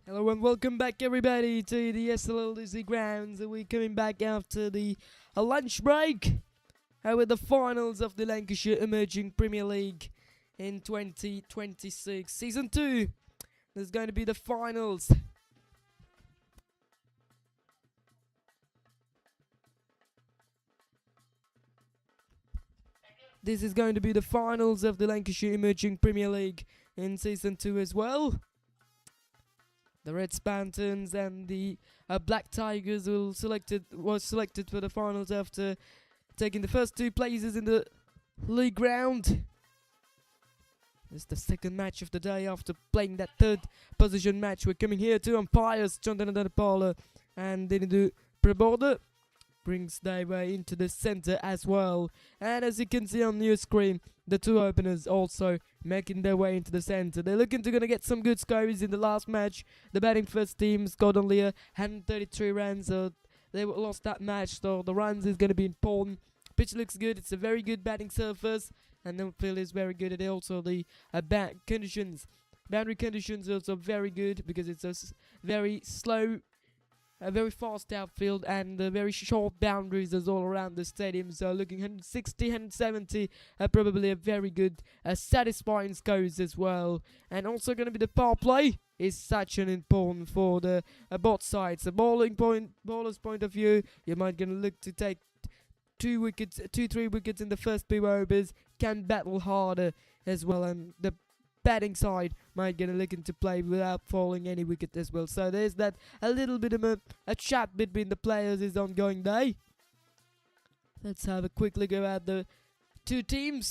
Hello and welcome back everybody to the SLLDC grounds. We're coming back after the lunch break with the finals of the Lancashire Emerging Premier League in 2026 Season 2. There's going to be the finals. This is going to be the finals of the Lancashire Emerging Premier League in Season 2 as well. The Red Spartans and the Black Tigers was selected for the finals after taking the first two places in the league round. It's the second match of the day after playing that third position match. We're coming here to umpires Chandana Paula and Dinidu Praboda brings their way into the center as well. And as you can see on your screen, the two openers also making their way into the center. They're looking to gonna get some good scores in the last match. The batting first team scored only 133 runs, so they lost that match. So the runs is gonna be important. Pitch looks good. It's a very good batting surface, and the field is very good. And also the boundary conditions also very good because it's a very slow. A very fast outfield and very short boundaries as all around the stadium. So looking 160, 170, probably a very good, satisfying scores as well. And also going to be the power play is such an important for the both sides. The baller's point of view, you might going to look to take 3 wickets in the first few overs, can battle harder as well, and the batting side might get a look into play without falling any wicket as well. So there's that a little bit of a chat between the players is ongoing day. Let's have a quick look at the two teams.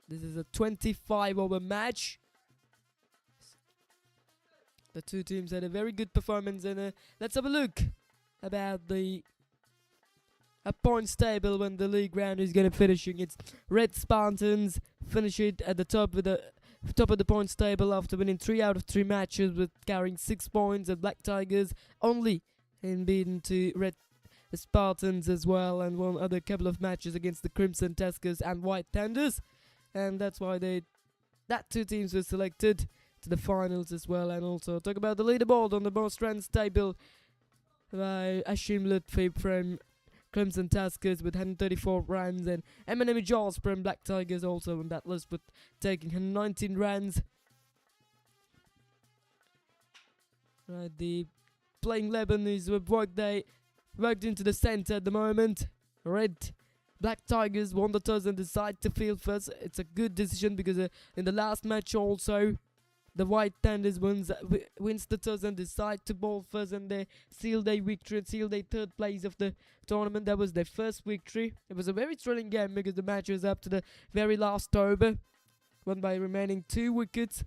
This is a 25-over match. The two teams had a very good performance, and let's have a look about the points table when the league round is going to finishing. It's Red Spartans finish it at the top of the points table after winning 3 out of 3 matches with carrying 6 points, and Black Tigers only in beaten to Red Spartans as well, and won other couple of matches against the Crimson Tuskers and White Thunders, and that's why that two teams were selected to the finals as well. And also talk about the leaderboard on the most runs table by Ashim Lutfi from Crimson Tuskers with 134 runs, and Eminem Jaws from Black Tigers also on that list with taking 119 runs. Right, the playing 11 is worked into the center at the moment. Black Tigers won the toss and decide to field first. It's a good decision because in the last match also, the White Thunders wins the toss and decide to bowl first, and they seal their victory and seal their third place of the tournament. That was their first victory. It was a very thrilling game because the match was up to the very last over, won by remaining 2 wickets.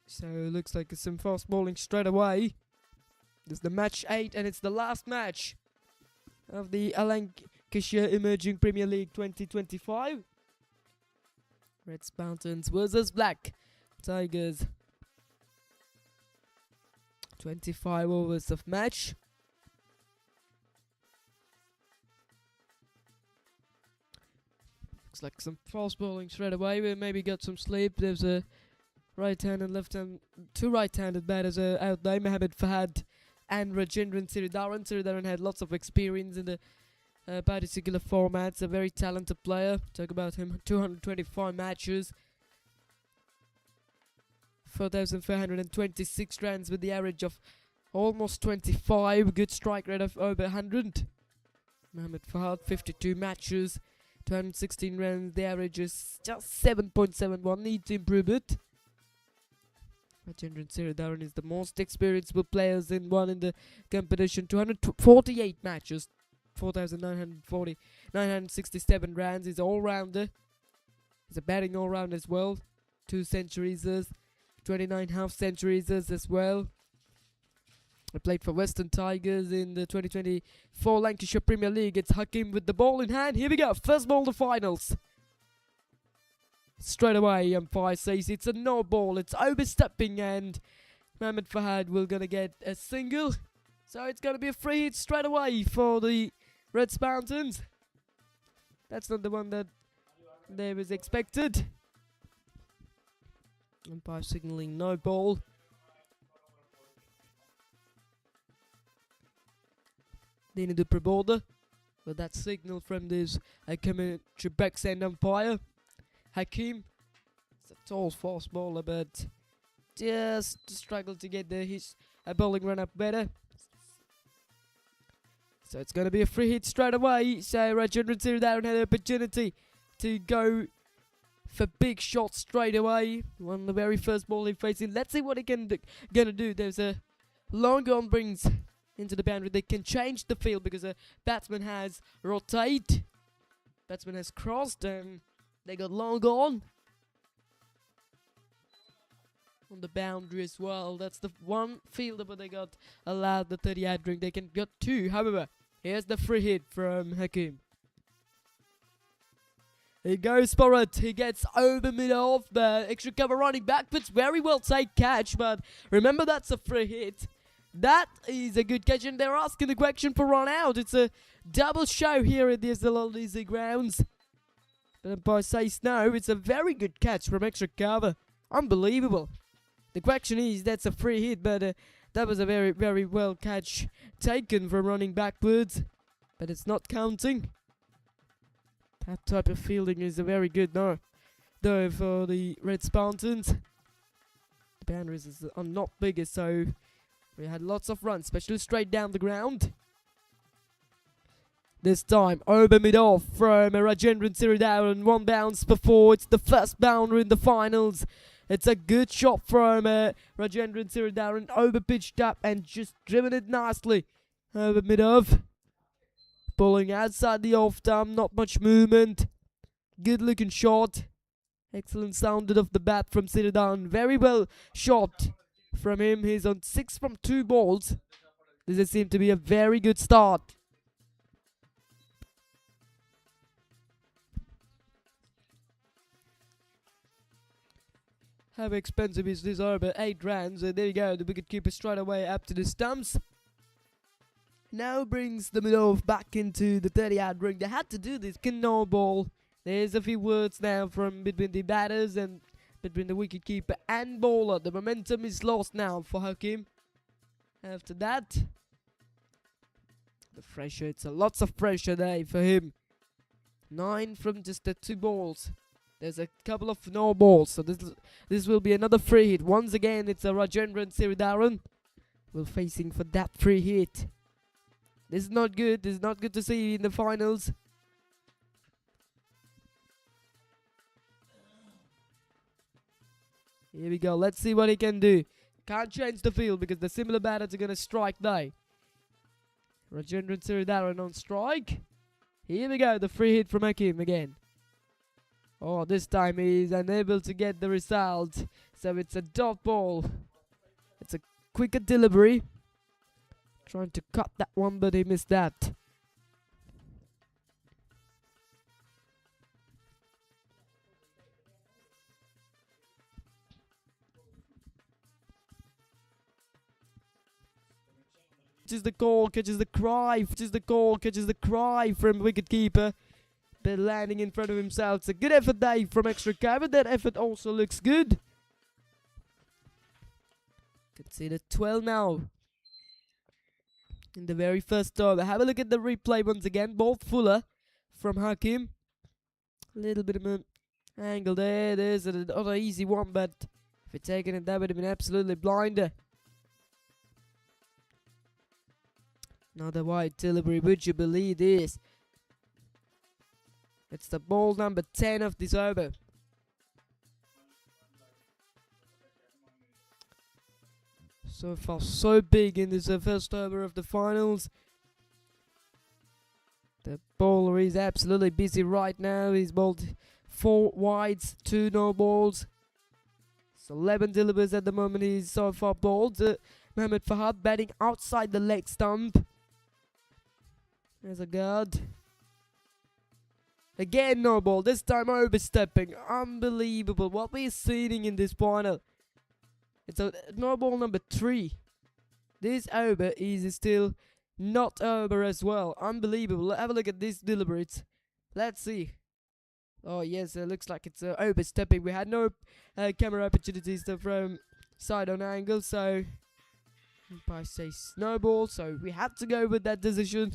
So it looks like some fast bowling straight away. This is the match 8, and it's the last match of the Lancashire Emerging Premier League 2025. Red Spartans versus Black Tigers. 25 overs of match. Looks like some fast bowling straight away. We maybe got some sleep. There's a right-hand and left-hand, 2 right-handed batters out there, Mohamed Fahad and Rajendran Siridaran. Siridaran had lots of experience in the particular formats, a very talented player. Talk about him, 225 matches, 4,426 runs with the average of almost 25, good strike rate of over 100. Mohamed Fahad, 52 matches, 216 runs, the average is just 7.71, need to improve it. Rajendran Siridaran is the most experienced players in the competition. 248 matches, 967 runs. He's an all-rounder. He's a batting all-round as well. 2 centuries, 29 half-centuries as well. He played for Western Tigers in the 2024 Lancashire Premier League. It's Hakim with the ball in hand. Here we go. First ball, the finals. Straight away, umpire says it's a no ball. It's overstepping, and Mohamed Fahad will gonna get a single. So it's gonna be a free hit straight away for the Red Spartans. That's not the one that they was expected. Umpire signaling no ball. They need to pre-border. But that signal from this commentary backside umpire. Hakim. It's a tall, fast bowler, but just struggled to get his bowling run up better. So it's going to be a free hit straight away. So Rajendran Siridaran had an opportunity to go for big shots straight away. One the very first ball he facing. Let's see what he gonna do. There's a long on brings into the boundary. They can change the field because a batsman has rotated. Batsman has crossed and they got long on the boundary as well. That's the one fielder, but they got allowed the 30-yard ring. They can get two. However, here's the free hit from Hakim. He goes for it. He gets over mid-off, but extra cover running backwards. Very well taken catch, but remember that's a free hit. That is a good catch, and they're asking the question for run out. It's a double show here at the SLLDC grounds. But umpire says no. It's a very good catch from extra cover. Unbelievable. The question is, that's a free hit, but that was a very, very well catch taken from running backwards. But it's not counting. That type of fielding is a very good though for the Red Spartans. The boundaries are not bigger, so we had lots of runs, especially straight down the ground. This time, over mid-off from Rajendran Siridaran. One bounce before. It's the first boundary in the finals. It's a good shot from Rajendran Siridaran. Over pitched up and just driven it nicely over mid-off. Bowling outside the off-stump, not much movement. Good looking shot. Excellent sounded off the bat from Siridaran. Very well shot from him. He's on 6 from 2 balls. This seems to be a very good start. How expensive is this over? 8 runs. There you go. The wicketkeeper straight away up to the stumps. Now brings the mid-off back into the 30-yard ring. They had to do this. No ball. There's a few words now from between the batters and between the wicketkeeper and bowler. The momentum is lost now for Hakim. After that, the pressure. It's a lots of pressure there for him. 9 from just the 2 balls. There's a couple of no balls, so this will be another free hit. Once again, it's a Rajendran Siridaran. We're facing for that free hit. This is not good. This is not good to see in the finals. Here we go. Let's see what he can do. Can't change the field because the similar batters are going to strike now. Rajendran Siridaran on strike. Here we go. The free hit from Hakim again. Oh, this time he's unable to get the result. So it's a dot ball. It's a quicker delivery. Trying to cut that one, but he missed that. Catches the call, catches the cry, catches the call, catches the cry from wicketkeeper. But landing in front of himself. It's a good effort there from extra cover. That effort also looks good. Consider 12 now. In the very first over. Have a look at the replay once again. Ball fuller from Hakim. A little bit of an angle there. There's another easy one, but if he'd taken it, that would have been absolutely blinder. Another wide delivery. Would you believe this? It's the ball number 10 of this over. So far, so big in this first over of the finals. The bowler is absolutely busy right now. He's bowled 4 wides, 2 no balls. So 11 delivers at the moment. He's so far bowled. Mohammad Fahad batting outside the leg stump. There's a guard. Again, no ball. This time overstepping. Unbelievable. What we're seeing in this final. It's a no ball number 3. This over is still not over as well. Unbelievable. Have a look at these deliberate. Let's see. Oh yes, it looks like it's overstepping. We had no camera opportunities from side on angle, so I say snowball. So we had to go with that decision.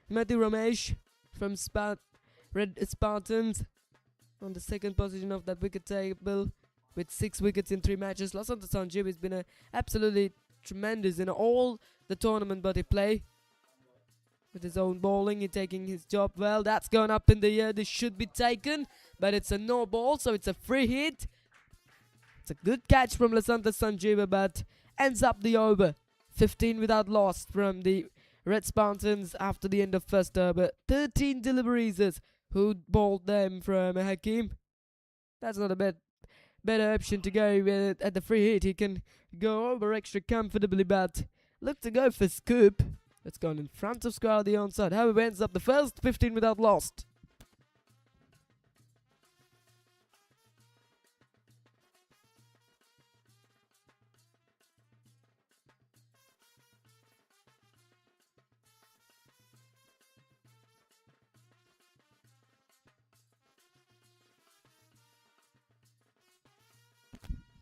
Matthew Ramesh from Red Spartans on the second position of that wicket table with 6 wickets in 3 matches. Lasanta Sanjeev has been absolutely tremendous in all the tournament but he play. With his own bowling, he's taking his job well. That's gone up in the air. This should be taken, but it's a no ball, so it's a free hit. It's a good catch from Lasanta Sanjeeva, but ends up the over. 15 without loss from the Red Spartans after the end of first over. 13 deliveries who bowled them from Hakim. That's not a better option to go with at the free hit. He can go over extra comfortably, but look to go for scoop. It's gone in front of square the onside. However, ends up the first 15 without loss.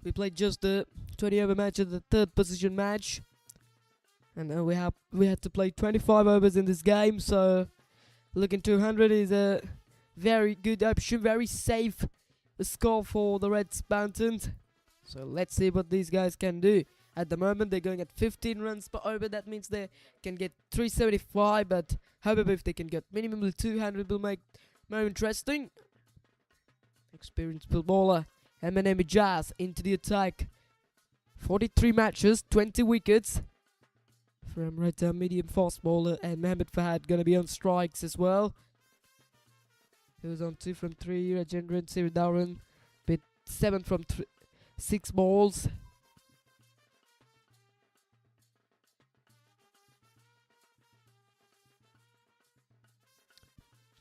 We played just the 20 over match at the third position match. And we had to play 25 overs in this game, so looking 200 is a very good option, very safe score for the Red Spartans. So let's see what these guys can do. At the moment they're going at 15 runs per over. That means they can get 375, but however if they can get minimally 200 will make more interesting. Experienced bowler Eminem Jazz into the attack. 43 matches, 20 wickets. From right medium fast bowler, and Mohammad Fahad gonna be on strikes as well. He was on 2 from 3. Rajendran Siridaran with 7 from 6 balls.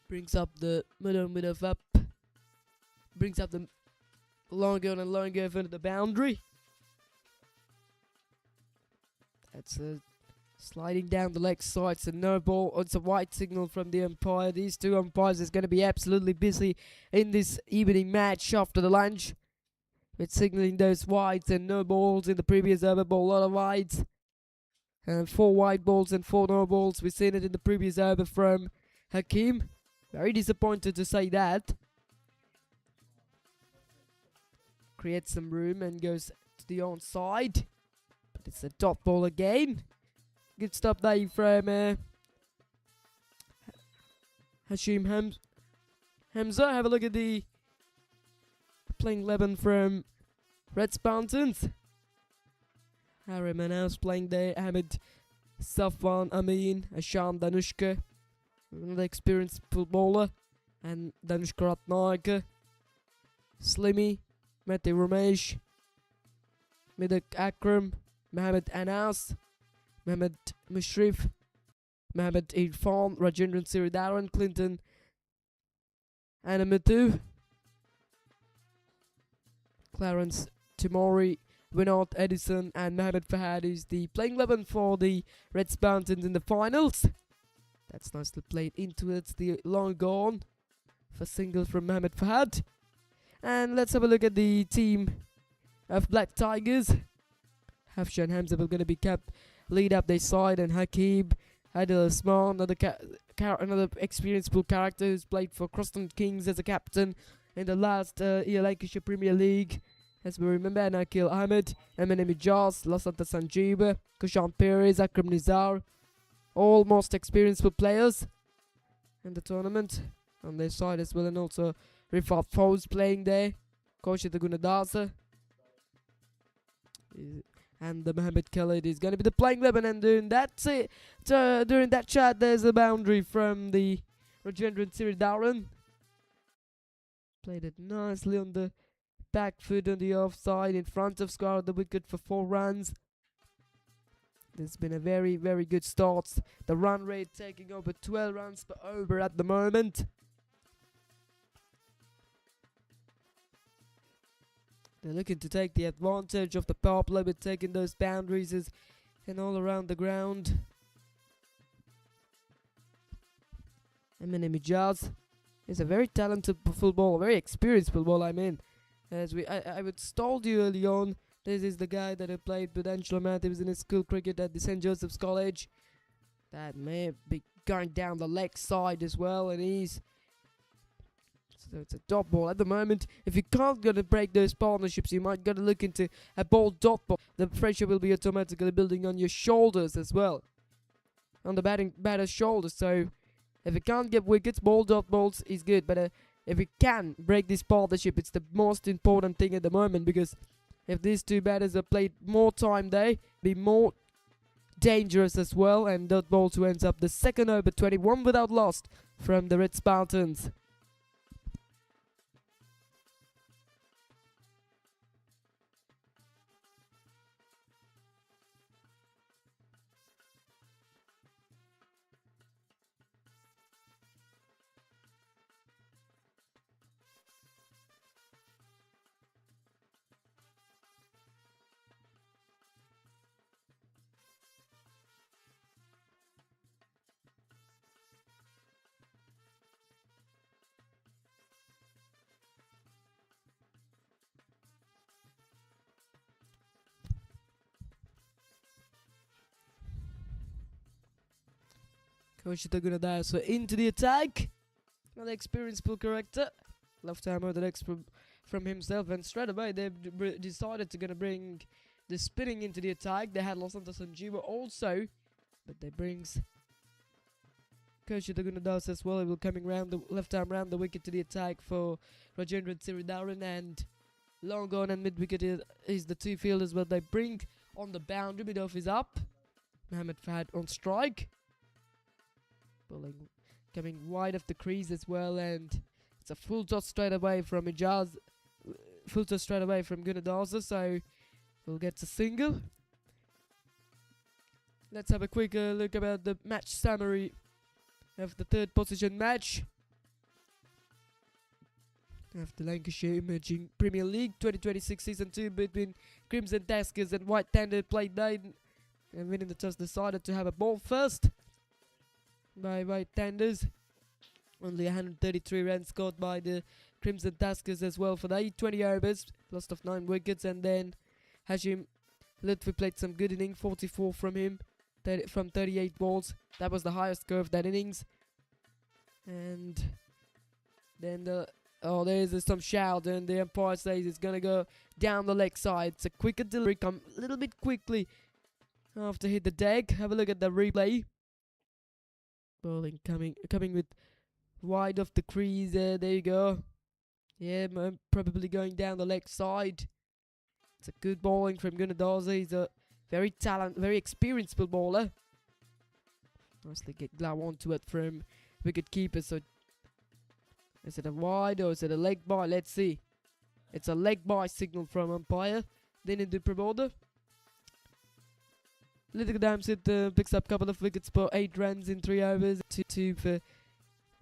Brings up the middle of up. Brings up the longer and longer in front of the boundary. That's a sliding down the leg side, it's a no ball. It's a white signal from the umpire. These two umpires is going to be absolutely busy in this evening match after the lunch with signaling those whites and no balls. In the previous over ball, a lot of whites and 4 white balls and 4 no balls. We've seen it in the previous over from Hakim. Very disappointed to say that. Creates some room and goes to the onside, but it's a dot ball again. Good stop there from Hashim Hamza. Have a look at the playing 11 from Red Spartans. Harry Manaus playing there. Ahmed Safwan Amin, Asham Danushka, another experienced footballer, and Danushka Ratnayaka, Slimy, Mete Ramesh, Midak Akram, Mohammed Anas, Mohammed Mushrif, Mohammed Irfan, Rajendran Siridaran, Clinton Anamatu, Clarence Timori, Vinod Edison, and Mohammed Fahad is the playing 11 for the Red Spartans in the finals. That's nicely played into it. The long gone for single from Mohammed Fahad. And let's have a look at the team of Black Tigers. Hafsha and Hamza will going to be kept lead up their side, and Hakim Adil Osman, another experienced full character who's played for Croston Kings as a captain in the last Lancashire Premier League. As we remember, and Akil Ahmed, Eminem Ijaz, Lasanta Sanjeeva, Kushan Perez, Akram Nizar, all most experienced full players in the tournament on their side as well, and also Rifat Fawz playing there, Kaushik Gunadasa. And the Mohammed Khalid is going to be the playing 11, and during that chat there's a boundary from the Rajendran Siridaran. Played it nicely on the back foot on the offside in front of score of the wicket for 4 runs. There's been a very, very good start. The run rate taking over 12 runs per over at the moment. They're looking to take the advantage of the power play with taking those boundaries and all around the ground. And my name is Jazz. He's a very talented footballer, very experienced footballer, I mean. I would told you early on, this is the guy that I played with Angelo Matthews in his school cricket at the St. Joseph's College. That may be going down the leg side as well, and so it's a dot ball at the moment. If you can't gonna break those partnerships, you might gotta look into a ball dot ball. The pressure will be automatically building on your shoulders as well, on the batter's shoulders. So if you can't get wickets, ball dot balls is good. But if you can break this partnership, it's the most important thing at the moment, because if these two batters are played more time, they be more dangerous as well. And dot ball to ends up the second over, 21 without lost from the Red Spartans. Coach Tagunadaya, so into the attack. Another experienced pull corrector. Left hammer the next from himself, and straight away they decided to gonna bring the spinning into the attack. They had Los Santos and Jiwa also, but they brings Coach Tagunadaya as well. He will coming round the left arm round the wicket to the attack for Rajendran Siridaran, and long on and mid wicket is the two fielders. But they bring on the boundary. Mid off is up. Mohammad Fahad on strike. Bowling coming wide of the crease as well, and it's a full toss straight away from Ijaz. Full toss straight away from Gunadaza, so we'll get a single. Let's have a quick look about the match summary of the third position match of the Lancashire Emerging Premier League 2026 Season 2 between Crimson Tuskers and White Thunder. Played 9, and winning the toss decided to have a ball first by White Thunders. Only 133 runs scored by the Crimson Tuskers as well for the 20 overs, lost of 9 wickets. And then Hashim Lutfi played some good inning, 44 from him, from 38 balls. That was the highest score of that innings. And then there's some shout, and the umpire says it's gonna go down the leg side. It's a quicker delivery, come a little bit quickly after hit the deck. Have a look at the replay. Bowling coming with wide of the crease. There you go. Yeah, probably going down the leg side. It's a good bowling from Gunadaza. He's a very experienced bowler. Nicely get glove onto it from wicket keeper. So is it a wide or is it a leg by? Let's see. It's a leg by signal from umpire. Then into Praboda. Little Damsit picks up a couple of wickets for 8 runs in 3 overs. 2 for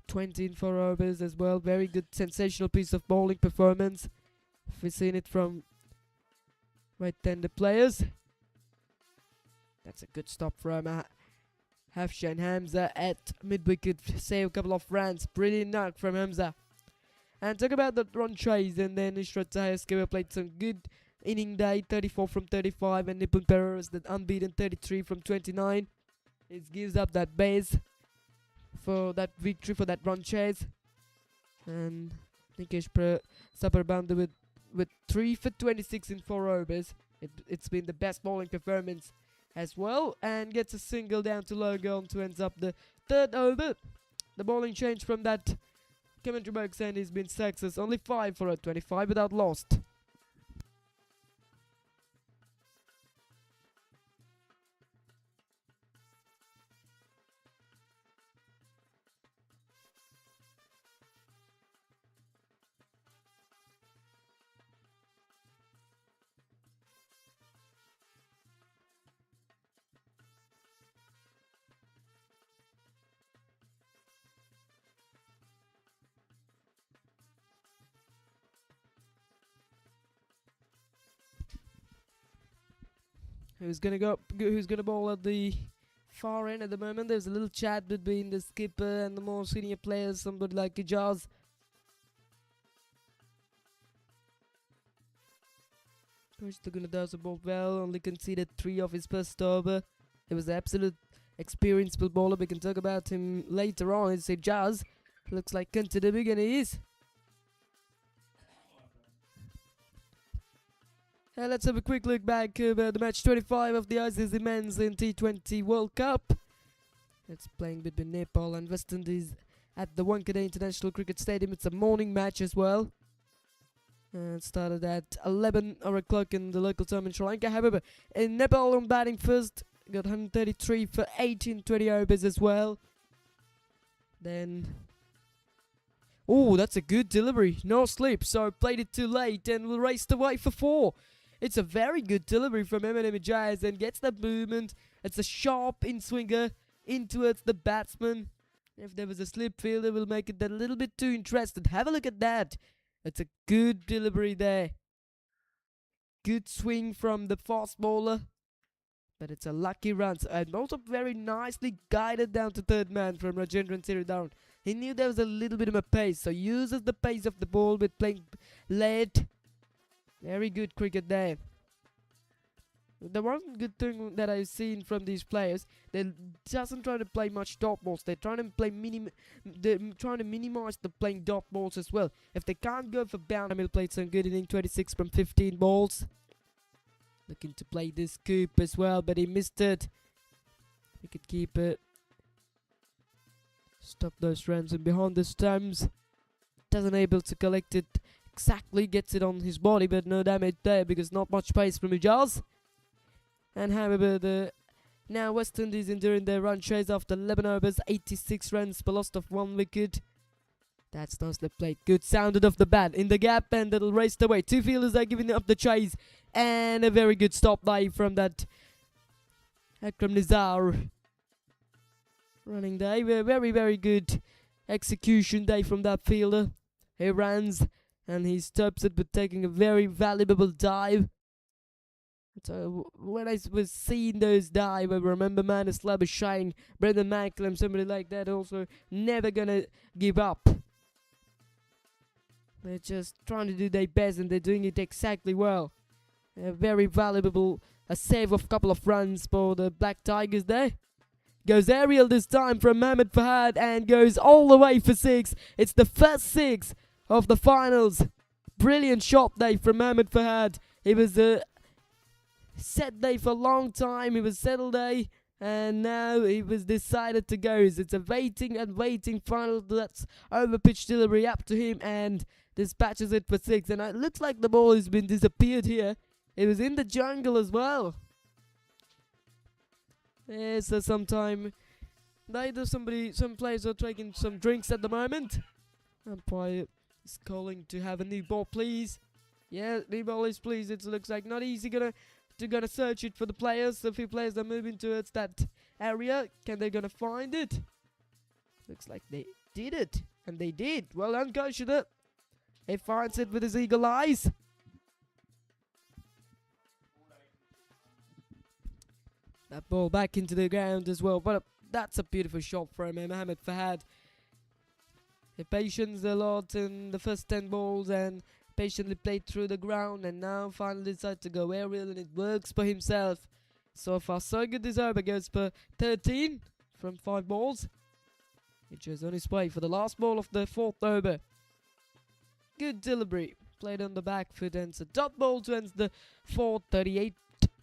20 in 4 overs as well. Very good, sensational piece of bowling performance. We've seen it from White Thunder players. That's a good stop from Hafshan Hamza at mid-wicket. Save a couple of runs. Brilliant knock from Hamza. And talk about the run chase, and then Ishrat Tahaskeva played some good inning day, 34 from 35, and Nipun Pereira's that unbeaten 33 from 29. It gives up that base for that victory, for that run chase. And Nikesh Saparbanda with 3 for 26 in 4 overs. It's been the best bowling performance as well, and gets a single down to low on to ends up the 3rd over. The bowling change from that commentary box end has been success. Only 5 for a 25 without lost. Who's gonna bowl at the far end at the moment? There's a little chat between the skipper and the more senior players, somebody like Ijaz. Coach Laguna does the ball well, only conceded 3 of his first over. He was an absolute experienced bowler. We can talk about him later on. It's Ijaz. Looks like considerable, and he is. Let's have a quick look back about the match 25 of the ICC Men's in T20 World Cup. It's playing between Nepal and West Indies at the Wankhede International Cricket Stadium. It's a morning match as well. It started at 11 o'clock in the local time in Sri Lanka. However, in Nepal on batting first, got 133 for 18-20 overs as well. Then, oh, that's a good delivery. No slip, so played it too late and will race away for 4. It's a very good delivery from Eminem Ijaz and gets that movement. It's a sharp in-swinger in towards the batsman. If there was a slip, fielder will make it a little bit too interested. Have a look at that. It's a good delivery there. Good swing from the fast bowler. But it's a lucky run. And also very nicely guided down to third man from Rajendran Siridaran. He knew there was a little bit of a pace. So uses the pace of the ball with playing late. Very good cricket there. The one good thing that I've seen from these players, they doesn't try to play much dot balls. They're trying to play minimize the playing dot balls as well. If they can't go for bound, Emil played some good inning, 26 from 15 balls. Looking to play this scoop as well, but he missed it. He could keep it. Stop those runs and behind the stumps. Doesn't able to collect it exactly. Gets it on his body, but no damage there because not much pace from Ijaz. And however, the now West Indies enduring their run chase after 11 overs, 86 runs for loss of 1 wicket. That's nicely played. Good sounded off the bat in the gap, and it'll race away. 2 fielders are giving up the chase, and a very good stop by from that Akram Nizar. Running day, very, very good execution day from that fielder. He runs and he stops it, but taking a very valuable dive. So when I was seeing those dive, I remember Manus Labuschagne, Brendan Macklem, somebody like that, also never gonna give up. They're just trying to do their best, and they're doing it exactly well. A very valuable save of couple of runs for the Black Tigers there. Goes aerial this time from Mohammad Fahad and goes all the way for 6. It's the first 6 of the finals. Brilliant shot day from Mohammad Fahad. It was a set day for a long time. It was settled day, and now he was decided to go. It's a waiting and waiting final. That's over pitch delivery up to him and dispatches it for 6. And it looks like the ball has been disappeared here. It was in the jungle as well. Yeah, so some players are taking some drinks at the moment. Umpire is calling to have a new ball, please. Yeah, new ball is please. It looks like not easy gonna search it for the players. A few players are moving towards that area. Can they gonna find it? Looks like they did it, and they did. Well done, Kaushida. He finds it with his eagle eyes. That ball back into the ground as well. But that's a beautiful shot from Mohammad Fahad. He patience a lot in the first 10 balls and patiently played through the ground, and now finally decided to go aerial, and it works for himself. So far so good this over. Goes for 13 from 5 balls. He just on his way for the last ball of the 4th over. Good delivery. Played on the back foot, and it's a dot ball to end the 4th, 38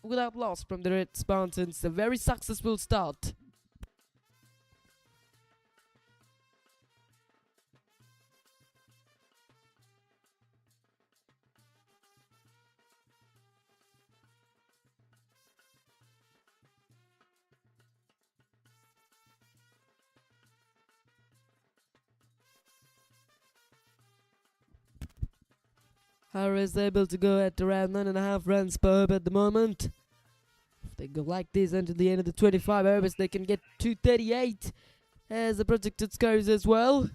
without loss from the Red Spartans. A very successful start. Harris able to go at around 9.5 runs per over at the moment. If they go like this until the end of the 25 overs, they can get 238 as the projected scores as well.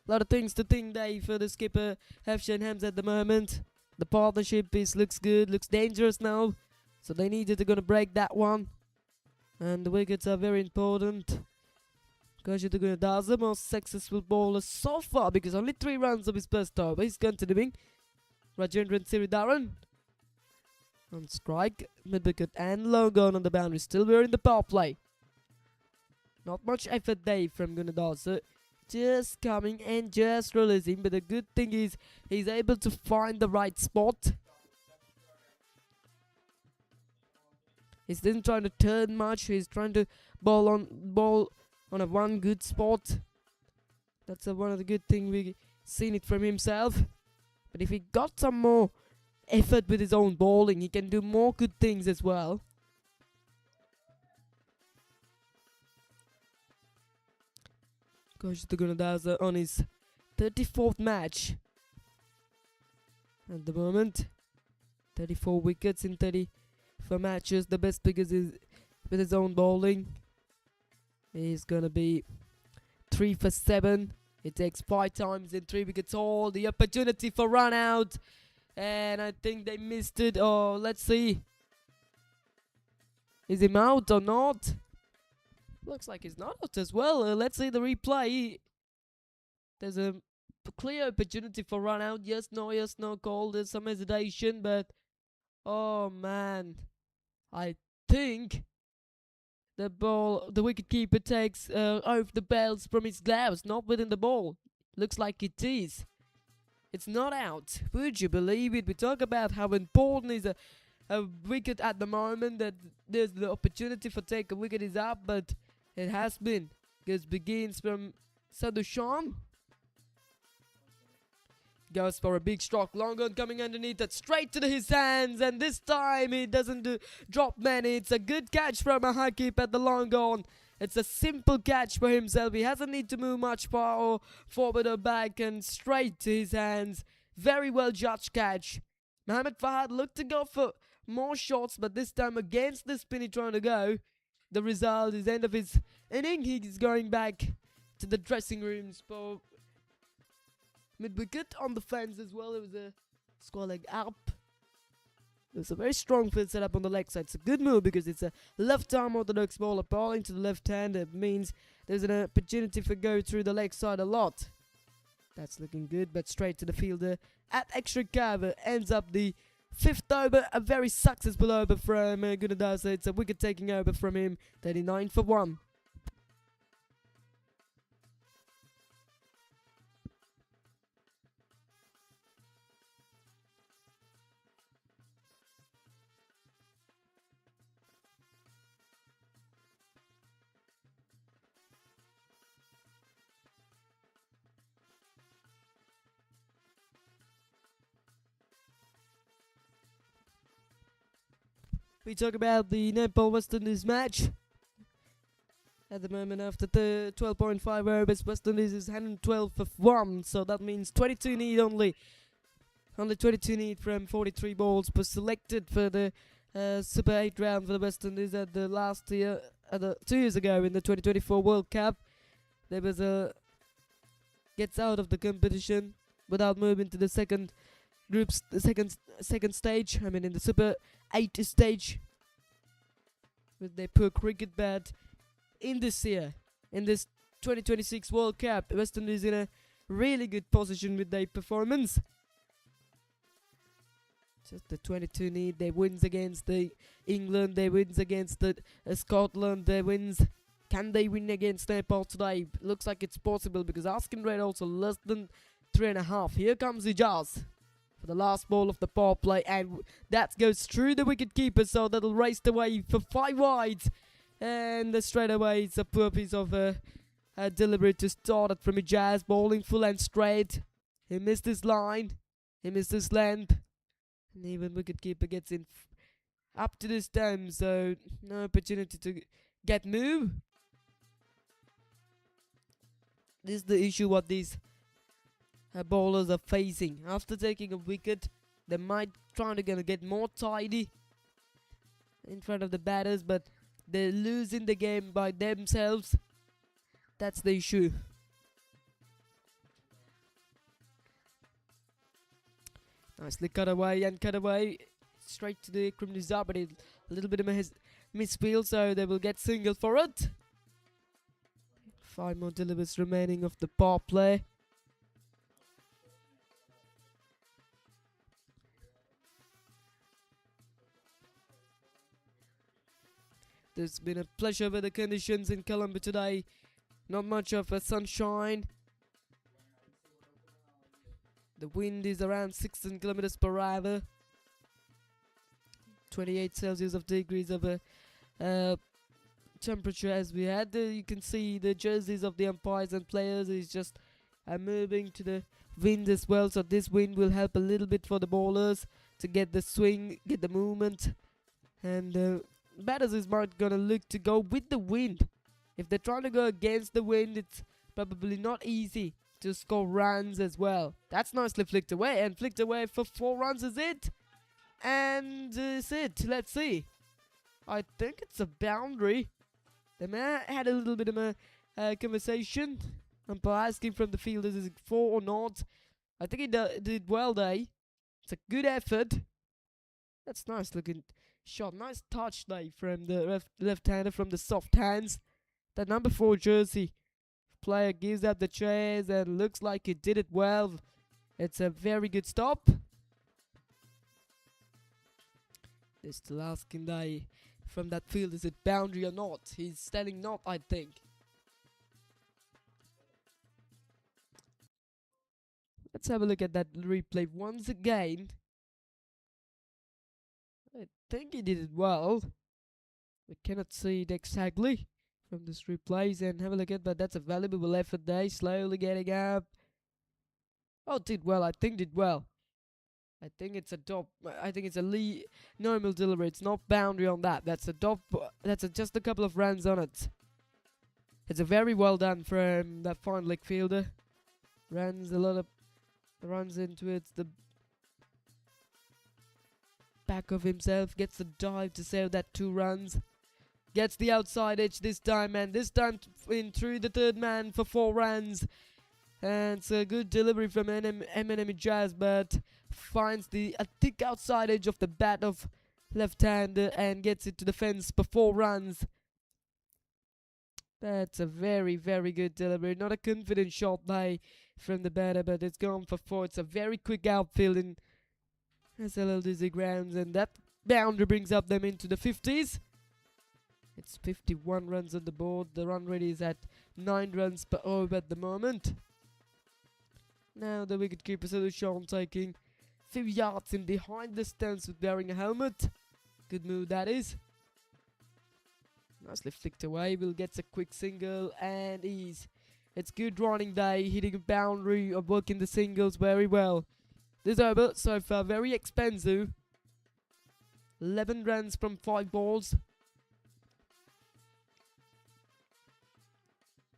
A lot of things to think there for the skipper Hafshan Hams at the moment. The partnership looks good, looks dangerous now. So they needed to gonna break that one. And the wickets are very important. Kajitaguna does the most successful bowler so far because only 3 runs of his first over. He's continuing. Rajendran Siridaran on strike, mid-wicket and long gone on the boundary. Still we're in the power play. Not much effort there from Gunadasa. Just coming and just releasing. But the good thing is he's able to find the right spot. He's not trying to turn much. He's trying to bowl on a one good spot. That's one of the good things we've seen it from himself. But if he got some more effort with his own bowling, he can do more good things as well. Coach Gunadaza on his 34th match at the moment. 34 wickets in 34 matches. The best figures is with his own bowling. He's gonna be 3 for 7. It takes 5 times in 3 wickets all. The opportunity for run out. And I think they missed it. Oh, let's see. Is he out or not? Looks like he's not out as well. Let's see the replay. There's a clear opportunity for run out. Yes, no call. There's some hesitation, but oh man, I think the wicket keeper takes off the bells from his gloves, not within the ball. Looks like it is. It's not out. Would you believe it? We talk about how important is a wicket at the moment, that there's the opportunity for take a wicket is up, but it has been. Because begins from Sadushan. Goes for a big stroke. Long on coming underneath it. Straight to his hands. And this time he doesn't drop many. It's a good catch from a high keep at the long on. It's a simple catch for himself. He hasn't need to move much far or forward or back. And straight to his hands. Very well judged catch. Mohammad Fahad looked to go for more shots, but this time against the spin he's trying to go. The result is end of his inning. He's going back to the dressing rooms for mid-wicket on the fence as well. It was a score leg up. It was a very strong field setup on the leg side. It's a good move because it's a left-arm orthodox bowler bowling to the left hand. It means there's an opportunity for go through the leg side a lot. That's looking good, but straight to the fielder at extra cover. Ends up the 5th over, a very successful over from Gunadasa. It's a wicket taking over from him, 39 for 1. We talk about the Nepal West Indies match. At the moment, after the 12.5 overs, West Indies is 112 for 1. So that means 22 need only. Only 22 need from 43 balls was selected for the Super 8 round for the West Indies at the last year, 2 years ago in the 2024 World Cup. There was a gets out of the competition without moving to the second groups, the second stage. I mean, in the Super 8 stage, with their poor cricket bat in this year, in this 2026 World Cup, West Indies in a really good position with their performance. Just the 22 need, they wins against the England, they wins against the Scotland, they wins. Can they win against Nepal today? Looks like it's possible because asking rate also less than 3.5. Here comes Ijaz for the last ball of the power play, and that goes through the wicket keeper, so that'll race the way for 5 wides. And straight away it's a poor piece of delivery to start it from Ijaz, bowling full and straight. He missed his line, he missed his length, and even wicket keeper gets in up to this time, so no opportunity to get move. This is the issue what these bowlers are facing. After taking a wicket, they might try to get more tidy in front of the batters, but they're losing the game by themselves. That's the issue. Nicely cut away and cut away. straight to the criminal zone, but a little bit of a misfield, so they will get single for it. 5 more delivers remaining of the power play. There's been a pleasure weather conditions in Colombo today. Not much of a sunshine. The wind is around 16 kilometers per hour. 28 Celsius of degrees of a temperature as we had. You can see the jerseys of the umpires and players is just moving to the wind as well. So this wind will help a little bit for the bowlers to get the swing, get the movement. And batters is not gonna look to go with the wind. If they're trying to go against the wind, it's probably not easy to score runs as well. That's nicely flicked away, and flicked away for 4 runs is it. And is it. Let's see. I think it's a boundary. They may have had a little bit of a conversation. Umpire asking from the fielders, is it 4 or not? I think he did well there. It's a good effort. That's nice looking shot. Nice touch there from the left-hander from the soft hands. That number 4 jersey player gives up the chase and looks like he did it well. It's a very good stop. They're still asking there from that field, is it boundary or not? He's standing not, I think. Let's have a look at that replay once again. I think he did it well. We cannot see it exactly from this replays and have a look at, but that's a valuable effort there. Slowly getting up. Oh, did well. I think did well. I think it's a top. I think it's a normal delivery. It's not boundary on that. That's a top. That's just a couple of runs on it. It's a very well done from that fine leg fielder. Runs a lot of runs into it. The back of himself gets the dive to save that 2 runs. Gets the outside edge this time, and this time in through the 3rd man for 4 runs. And it's a good delivery from Eminem Jazz, but finds the thick outside edge of the bat of left-hander and gets it to the fence for 4 runs. That's a very, very good delivery. Not a confident shot by from the batter, but it's gone for 4. It's a very quick outfield in SLL grounds, and that boundary brings up them into the 50s. It's 51 runs on the board. The run rate is at 9 runs per over at the moment. Now the wicketkeeper Solution taking a few yards in behind the stance with wearing a helmet. Good move that is. Nicely flicked away. Will gets a quick single and it's good running day, hitting a boundary or working the singles very well. This over so far very expensive. 11 runs from 5 balls.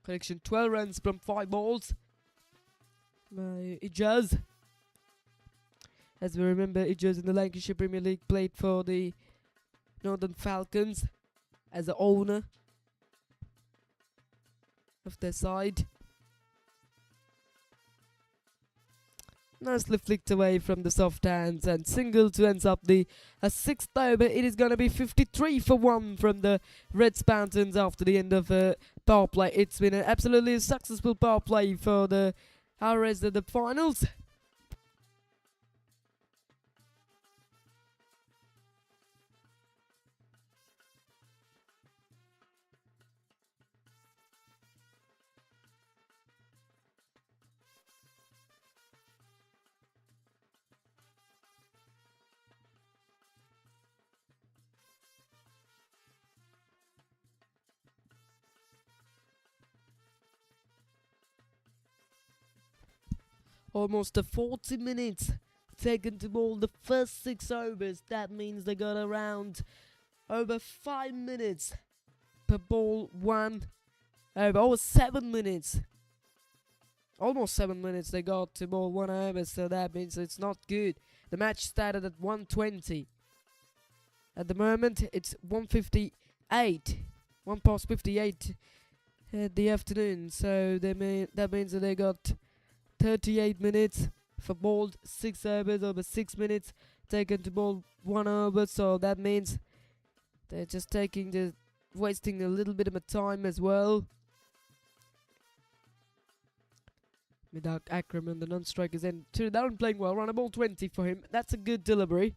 Collection 12 runs from 5 balls. Ijaz. As we remember, Ijaz in the Lancashire Premier League played for the Northern Falcons as the owner of their side. Nicely flicked away from the soft hands and single to ends up the 6th over. It is going to be 53 for 1 from the Red Spartans after the end of power play. It's been an absolutely successful power play for the rest of the finals. Almost 40 minutes taken to bowl the first 6 overs. That means they got around over 5 minutes per ball 1 over. Over 7 minutes. Almost 7 minutes they got to bowl 1 over, so that means it's not good. The match started at 1:20. At the moment it's 1:58. 1 past 58 at the afternoon, so that means that they got 38 minutes for bowled 6 overs over 6 minutes. taken to bowl 1 over, so that means they're just wasting a little bit of my time as well. Midak Akram, the non-strikers, and down playing well. Run a ball 20 for him. That's a good delivery.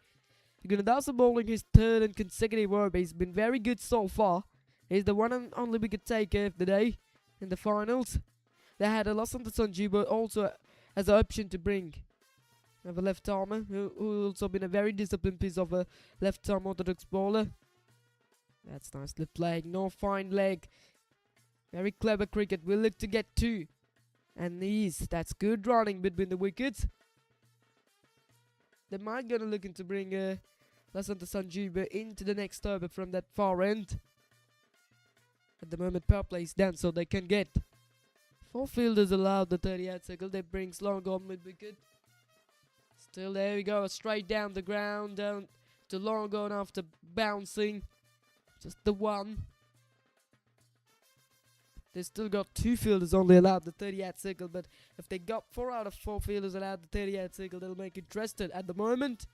Gunadasa bowling his third and consecutive over. He's been very good so far. He's the one and only wicket taker of the day in the finals. They had a loss on the Sanju, but also as an option to bring of a left armer who also been a very disciplined piece of a left arm orthodox bowler. That's nicely played. No fine leg. Very clever cricket. We'll look to get 2. And that's good running between the wickets. They might gonna look into bring Lasanta Sanjuba into the next over from that far end. At the moment power play is down, so they can get 4 fielders allowed the 38 circle. That brings long on mid wicket. Still there we go, straight down the ground, down to long on after bouncing. Just the one. They still got 2 fielders only allowed the 38 circle, but if they got 4 out of 4 fielders allowed the 38 circle, they'll make it interested. At the moment,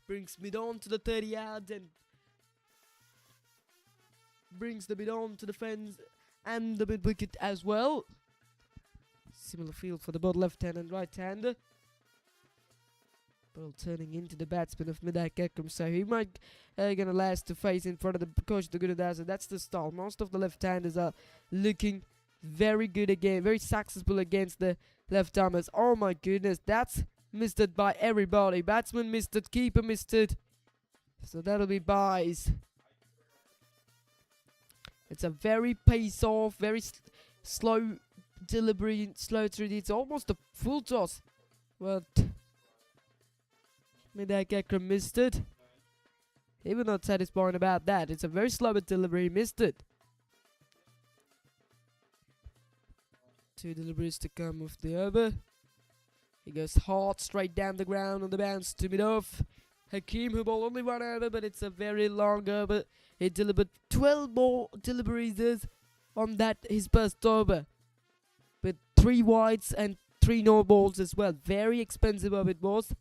brings mid on to the 30 yards and brings the mid on to the fence and the mid wicket as well. Similar field for the both left-hander and right-hander. Ball turning into the batsman of Midak Akram, so he might gonna last to face in front of the coach the Gunadasa. That's the style. Most of the left-handers are looking very good again, very successful against the left-armers. Oh my goodness, that's missed it by everybody. Batsman missed it, keeper missed it. So that'll be byes. It's a very pace-off, very slow delivery, slow through. It's almost a full toss. But Midak Akram missed it. He was not satisfied about that. It's a very slow delivery. He missed it. 2 deliveries to come of the over. He goes hard straight down the ground on the bounce to mid off. Hakeem, who bowled only 1 over, but it's a very long over. He delivered 12 more deliveries on that his first over, with 3 wides and 3 no balls as well. Very expensive over it was.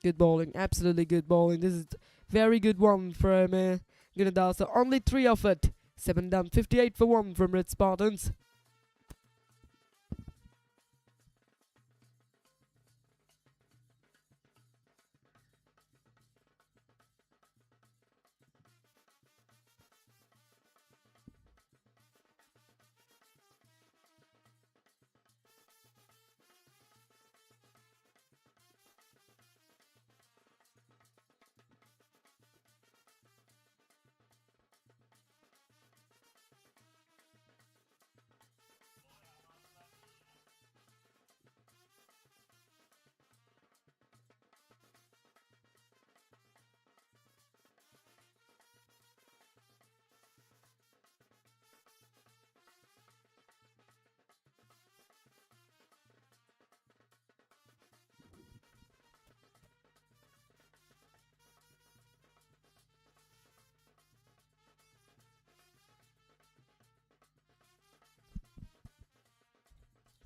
Good bowling, absolutely good bowling. This is very good one from Gunadasa. Only 3 offered. 7 done, 58 for 1 from Red Spartans.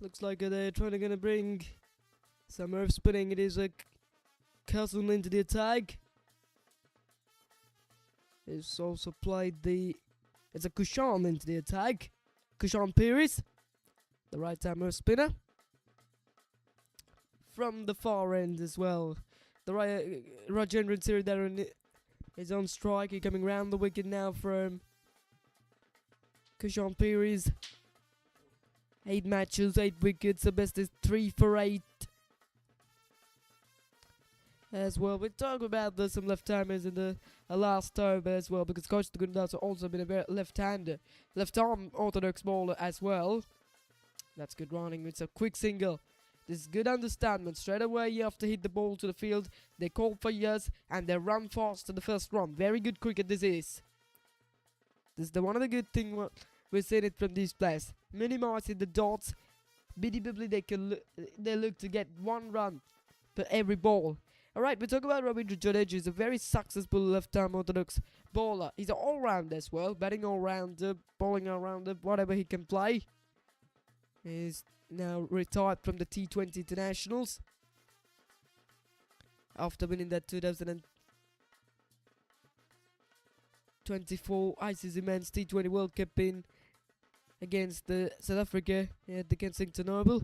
Looks like they're trying to bring some earth spinning. It is a Cousin into the attack. It's also played it's a Kushan into the attack. Kushan Pires, the right arm spinner. From the far end as well. The Rajendran Siridaran is on strike. He's coming round the wicket now from Kushan Pires. 8 matches, 8 wickets. The best is 3 for 8. As well, we talk about some left-timers in the last over as well, because Coach Gundas also been a very left-hander, left-arm orthodox bowler as well. That's good running. It's a quick single. This is good understanding. Straight away you have to hit the ball to the field. They call for years and they run fast to the first run. Very good cricket this is. This is one of the good things we're seeing it from these players. Minimizing the dots. Minimally they look to get 1 run per every ball. Alright, we talk about Ravindra Jadeja. He's a very successful left-arm orthodox bowler. He's an all-rounder as well. Batting all-rounder, bowling all-rounder, whatever he can play. He's now retired from the T20 internationals. after winning that 2024 ICC Men's T20 World Cup in against South Africa at the Kensington Oval.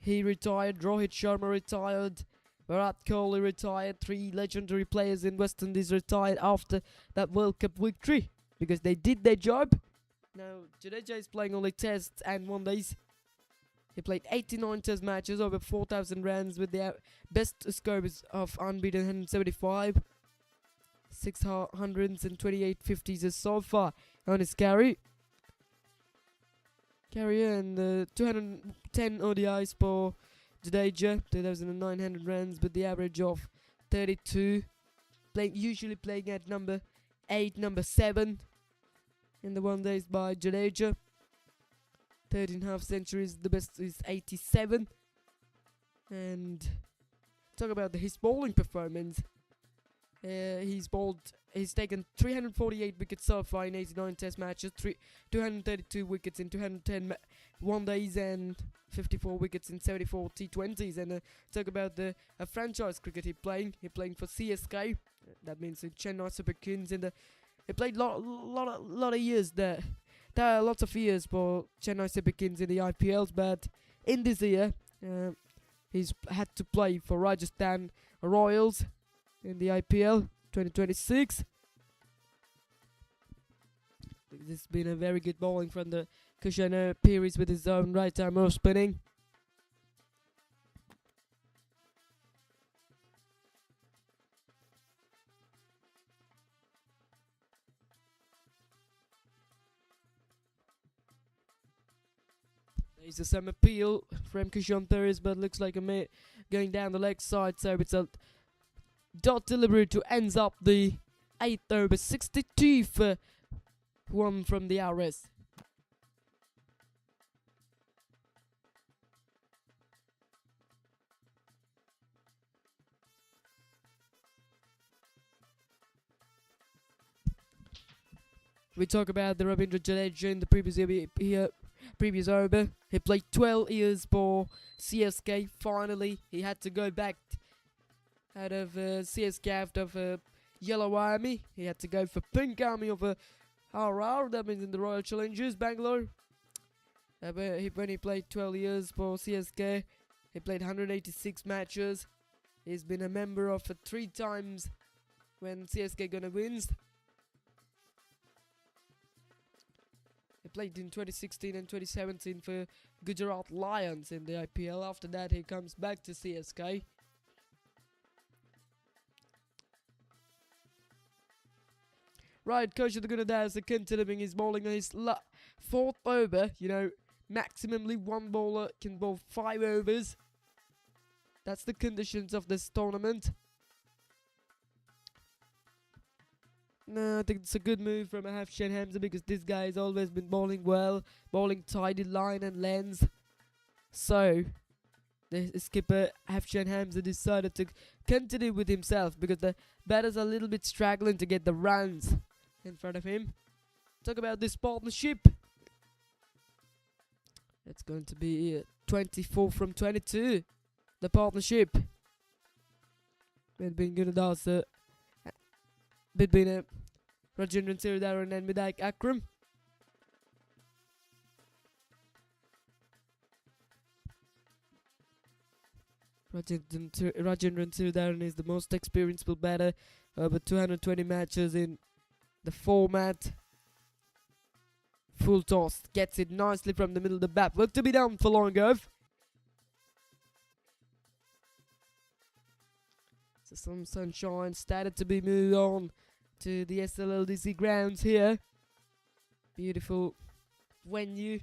He retired, Rohit Sharma retired, Virat Kohli retired. 3 legendary players in West Indies retired after that World Cup victory because they did their job. Now Jadeja is playing only tests and one days. He played 89 test matches, over 4,000 runs with the best scores of unbeaten 175. 628 50s so far on his carrier and 210 ODIs for Jadeja, 2,900 runs with the average of 32. Usually playing at number 8, number 7 in the one days by Jadeja. 13 half centuries, the best is 87. And talk about his bowling performance. He's taken 348 wickets so far in 89 test matches, 232 wickets in 210 one days and 54 wickets in 74 T20s. And talk about the franchise cricket he playing for CSK. That means in Chennai Super Kings. And he played lot of years there. There are lots of years for Chennai Super Kings in the IPLs, but in this year he's had to play for Rajasthan Royals in the IPL 2026. This has been a very good bowling from the Kushner Pires with his own right arm off spinning. There's some appeal from Kushner Pires, but looks like a going down the leg side, so it's a dot delivery to ends up the 8th over 62 for one from the RS. We talk about the Ravindra Jadeja in the previous over. He played 12 years for CSK. Finally, he had to go back out of CSK after of Yellow Army. He had to go for Pink Army of RR. That means in the Royal Challengers Bangalore. When he played 12 years for CSK, he played 186 matches. He's been a member of 3 times when CSK gonna wins. He played in 2016 and 2017 for Gujarat Lions in the IPL. After that, he comes back to CSK. Right, Coach of the Gunners continuing his bowling on his 4th over. You know, maximally one bowler can bowl 5 overs. That's the conditions of this tournament. No, I think it's a good move from Hafshan Hamza because this guy has always been bowling well, bowling tidy line and length. So, the skipper Hafshan Hamza decided to continue with himself because the batters are a little bit struggling to get the runs in front of him. Talk about this partnership. It's going to be 24 from 22. The partnership between Gunners between Rajendran Sirdaran and Midaik Akram. Rajendran Sirdaran is the most experienced batter, over 220 matches in the format. Full toss, gets it nicely from the middle of the bat. Work to be done for Longove. So some sunshine started to be moved on to the SLLDC grounds here. Beautiful venue.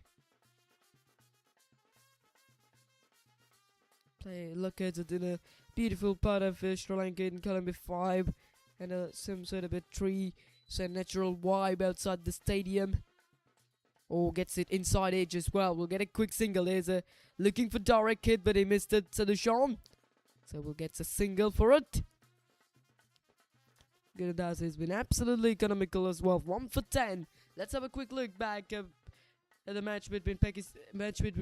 Located in a beautiful part of Sri Lanka in Colombo 5, and some sort of a tree, so natural vibe outside the stadium. Or gets it inside edge as well. We'll get a quick single. There's a looking for direct hit, but he missed it. Sadushan. So we'll get a single for it. Gunners has been absolutely economical as well. 1 for 10. Let's have a quick look back at the match between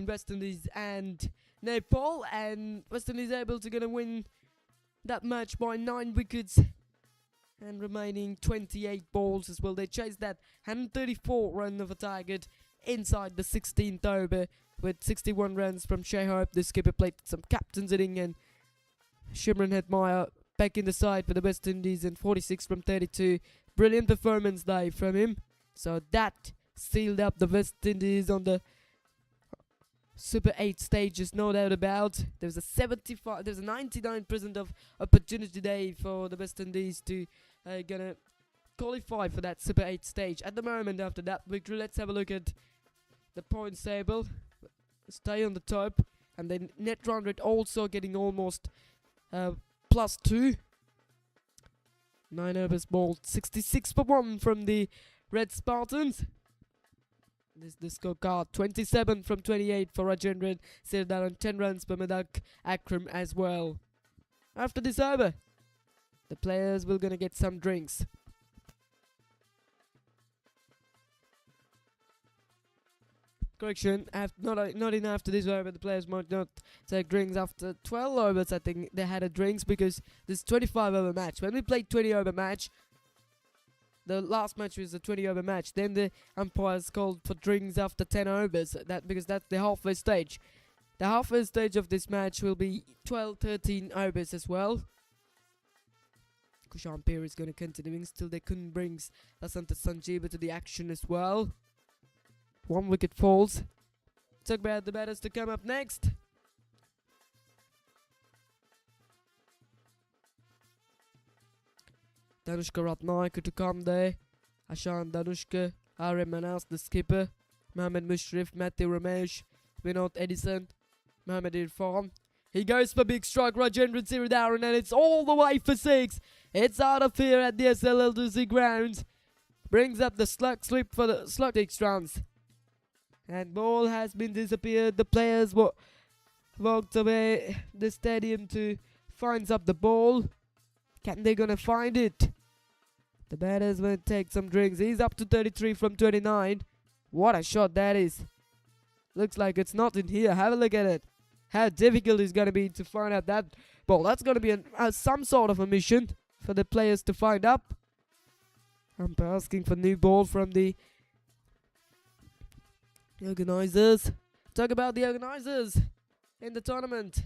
West Indies and Nepal. And West Indies able to win that match by 9 wickets and remaining 28 balls as well. They chased that 134 run of a target inside the 16th over with 61 runs from Shea Hope. The skipper played some captain's inning, and Shimron Hetmeyer back in the side for the West Indies, and 46 from 32. Brilliant performance there from him. So that sealed up the West Indies on the Super 8 stages, no doubt about. There's a 99% of opportunity day for the West Indies to gonna qualify for that Super 8 stage. At the moment, after that victory, let's have a look at the points table. Stay on the top, and then net run rate also getting almost +2. 9 overs bowled, 66 for 1 from the Red Spartans. This the scorecard, 27 from 28 for Rajendran Sirdaran, 10 runs for Medak Akram as well. After this over, the players will gonna get some drinks. Correction, not in after this over, the players might not take drinks. After 12 overs, I think they had a drinks, because this 25 over match. When we played 20 over match, the last match was a 20 over match. Then the umpires called for drinks after 10 overs. Because that's the halfway stage. The halfway stage of this match will be 12-13 overs as well. Kushan Pir is going to continue. Still, they couldn't bring Asanta Sanjeeva to the action as well. 1 wicket falls. Talk about the batters to come up next. Danushka Ratnayaka to come there. Ashan Danushka, RM Manas, the skipper. Mohammad Mushrif, Matthew Ramesh, Vinod Edison, Mohammad Irfan. He goes for big strike, Rajendran Sirdaran, and it's all the way for 6. It's out of here at the SLLDC grounds. Brings up the slug slip for the slug 6 runs. And ball has been disappeared. The players walked away the stadium to find up the ball. Can they gonna find it? The batters will take some drinks. He's up to 33 from 29. What a shot that is. Looks like it's not in here. Have a look at it. How difficult it's gonna be to find out that ball. That's gonna be some sort of a mission for the players to find up. I'm asking for new ball from the organisers. Talk about the organisers in the tournament.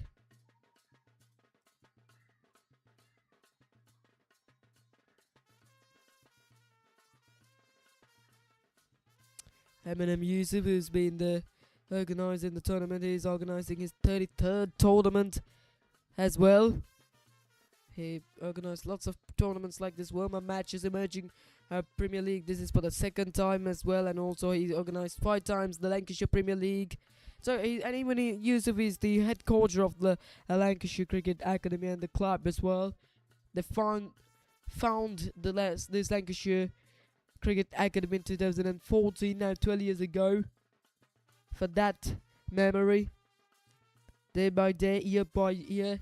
Eminem Yusuf, who's been the organizer in the tournament, is organising his 33rd tournament as well. He organised lots of tournaments like this World matches, emerging Premier League. This is for the 2nd time as well, and also he organised 5 times the Lancashire Premier League. So Yusuf is the head coach of the Lancashire Cricket Academy and the club as well. They found this Lancashire Cricket Academy in 2014, now 12 years ago. For that memory, day by day, year by year,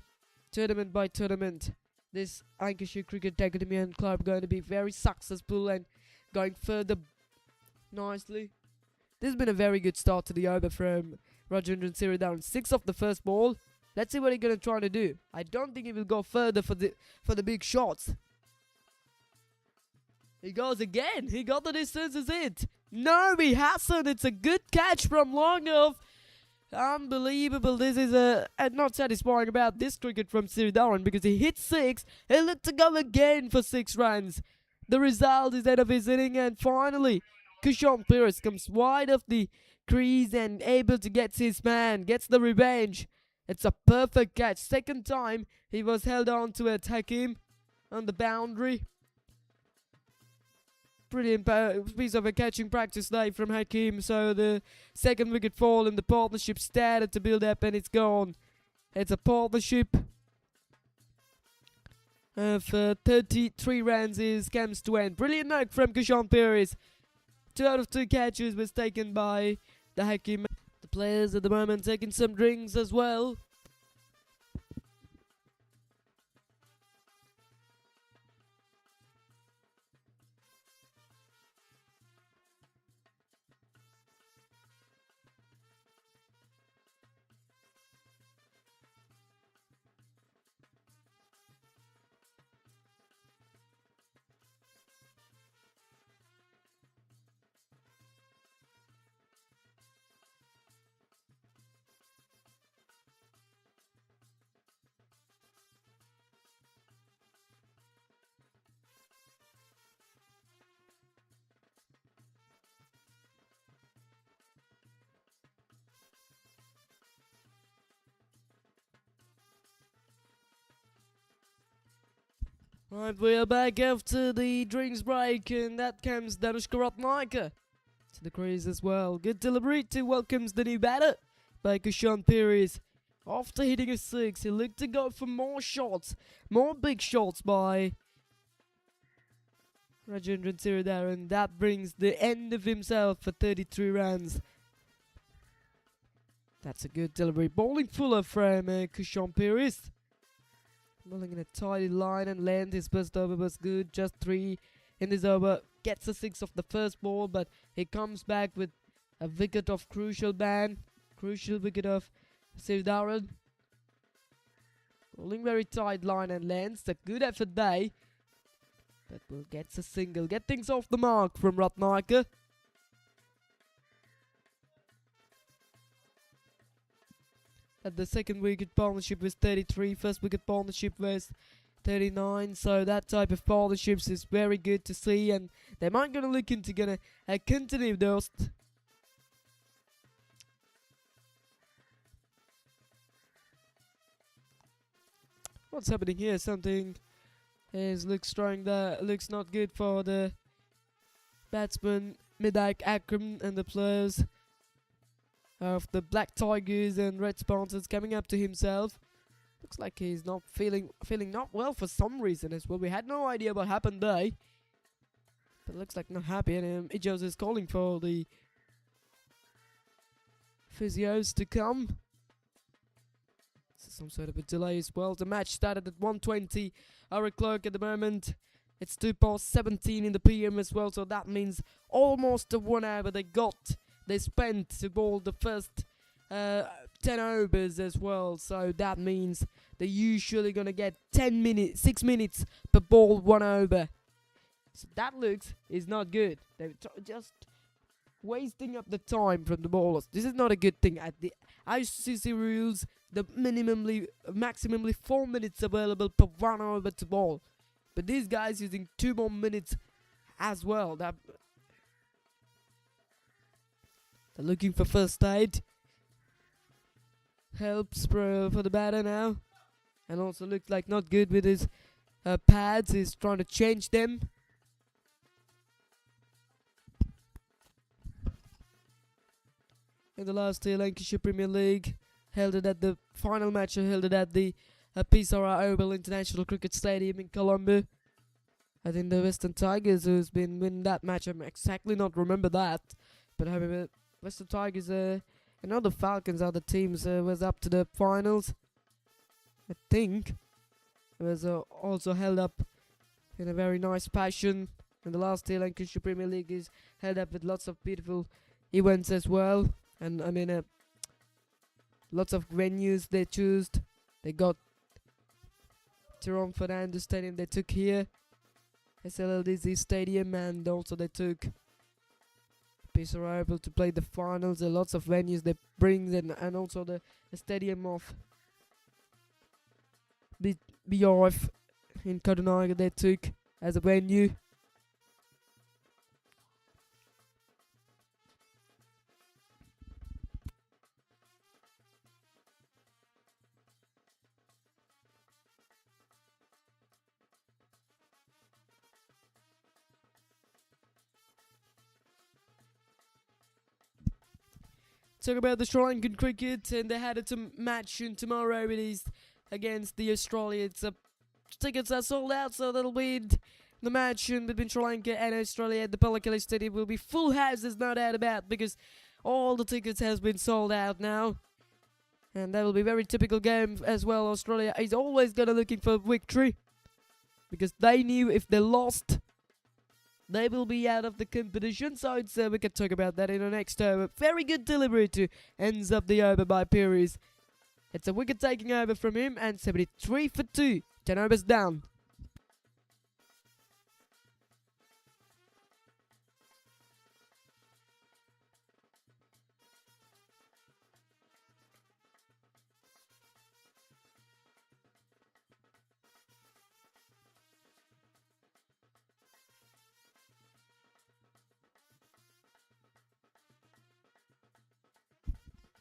tournament by tournament, this Lancashire Cricket Academy and club going to be very successful and going further nicely. This has been a very good start to the over from Rajendran Sirdaran. 6 off the first ball. Let's see what he's going to try to do. I don't think he will go further for the big shots. He goes again. He got the distance, is it? No, he hasn't. It's a good catch from long off. Unbelievable. This is not satisfying about this cricket from Sirdaran, because he hit 6. He looked to go again for 6 runs. The result is end of his inning, and finally, Kushan Pires comes wide of the crease and able to get his man, gets the revenge. It's a perfect catch. 2nd time he was held on to attack him on the boundary. Brilliant piece of a catching practice day from Hakim. So the 2nd wicket fall and the partnership started to build up, and it's gone. It's a partnership of 33 runs comes to end. Brilliant knock from Kushan Pires. 2 out of 2 catches was taken by the Hakim. The players at the moment taking some drinks as well. Right, we are back after the drinks break, and that comes Danushka Ratnaika to the crease as well. Good delivery to welcomes the new batter by Kushan Perez. After hitting a 6, he looked to go for more shots, more big shots by Rajendran Siradaran. That brings the end of himself for 33 runs. That's a good delivery. Bowling fuller from Kushan Perez. Bowling in a tidy line and length. His first over was good. Just 3 in this over. Gets a 6 off the first ball, but he comes back with a wicket of crucial wicket of Sirdaran. Bowling very tight line and length. A good effort day. But will gets a single. Get things off the mark from Ratnaika. At the second wicket partnership was 33, first wicket partnership was 39, so that type of partnerships is very good to see, and they might gonna look into continue those. What's happening here? Something looks not good for the batsman Midak Akram and the players of the Black Tigers and Red Sponsors coming up to himself. Looks like he's not feeling not well for some reason as well. We had no idea what happened there, but looks like not happy, and Ijos is calling for the physios to come. So some sort of a delay as well. The match started at 1:20 our clock at the moment. It's 17 in the PM as well, so that means almost a 1 hour they spent to bowl the first 10 overs as well, so that means they're usually gonna get 6 minutes per ball, 1 over. So that is not good. They're just wasting up the time from the bowlers. This is not a good thing. At the ICC rules, the maximally 4 minutes available per 1 over to bowl, but these guys using 2 more minutes as well. They're looking for first aid. Helps for the batter now. And also looks like not good with his pads. He's trying to change them. In the last year, Lancashire Premier League held it at the final match. Held it at the PSRA Oval International Cricket Stadium in Colombo. I think the Western Tigers who's been winning that match. I'm exactly not remember that, but however, Western Tigers and other Falcons, other teams was up to the finals. I think it was also held up in a very nice fashion. And the last year, Lancashire Premier League is held up with lots of beautiful events as well. And I mean, lots of venues they chose. They got Tyrone Fernandez Stadium. They took here SLLDZ Stadium, and also they took are able to play the finals. There are lots of venues they bring, and also the stadium of BRF in Kaduna they took as a venue. Talk about the Sri Lankan cricket, and they had a match tomorrow. It is against the Australians. Tickets are sold out, so that'll be the match between Sri Lanka and Australia at the Pallekele Stadium. Will be full house, there's no doubt about, because all the tickets has been sold out now. And that will be a very typical game as well. Australia is always gonna looking for victory, because they knew if they lost, they will be out of the competition, so we can talk about that in the next over. Very good delivery to ends up the over by Perez. It's a wicket taking over from him, and 73 for 2. 10 overs down.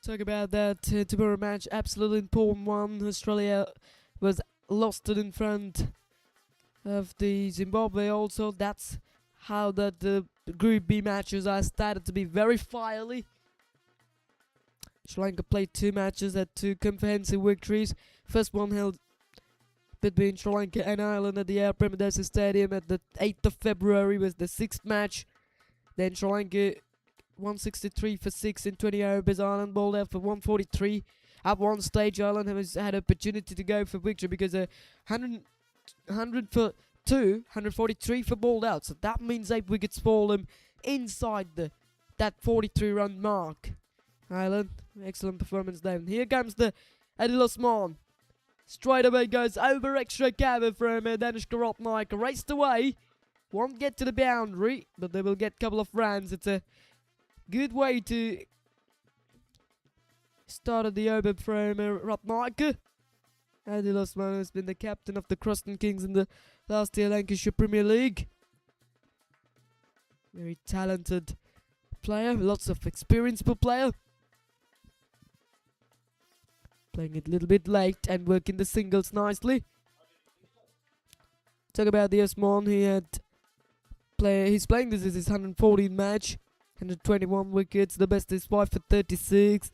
Talk about that tomorrow match, absolutely important one. Australia was lost it in front of the Zimbabwe also. That's how the Group B matches are started to be very fiery. Sri Lanka played 2 matches at 2 comprehensive victories. First one held between Sri Lanka and Ireland at the Air Premadasa Stadium at the 8th of February was the 6th match. Then Sri Lanka 163 for 6 in 20 overs. Ireland bowled out for 143. At one stage, Ireland had opportunity to go for victory because 100 for 2, 143 for bowled out. So that means 8 wickets fall them inside that 43-run mark. Ireland, excellent performance there. And here comes the Adil Osman. Straight away goes over extra cover from Danish Karatnaik. Raced away. Won't get to the boundary, but they will get a couple of runs. It's a good way to start the over from Ratnaik. Adil Osman has been the captain of the Croston Kings in the last year Lancashire Premier League. Very talented player, lots of experienced player. Playing it a little bit late and working the singles nicely. Talk about the Osman, he's playing this is his 114th match, 121 wickets, the best is 5 for 36.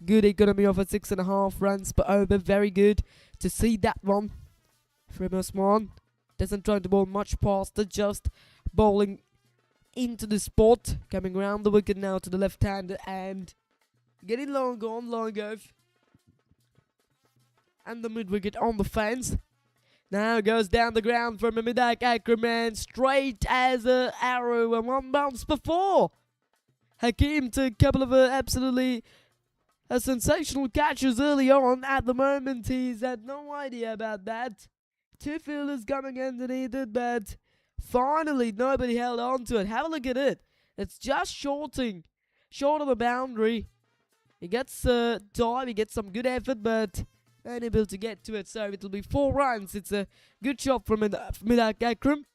Good economy of 6.5 runs per over, very good to see that one from Osman. Doesn't try to bowl much faster, just bowling into the spot, coming round the wicket now to the left hander and getting long on, long off. And the mid wicket on the fence. Now goes down the ground from Midak Akram, straight as an arrow, and one bounce before. Hakim took a couple of absolutely sensational catches early on. At the moment, he's had no idea about that. 2 fielders coming underneath it, but finally nobody held on to it. Have a look at it. It's just short of the boundary. He gets time, he gets some good effort, but unable to get to it, so it'll be 4 runs. It's a good shot from Midak Akram.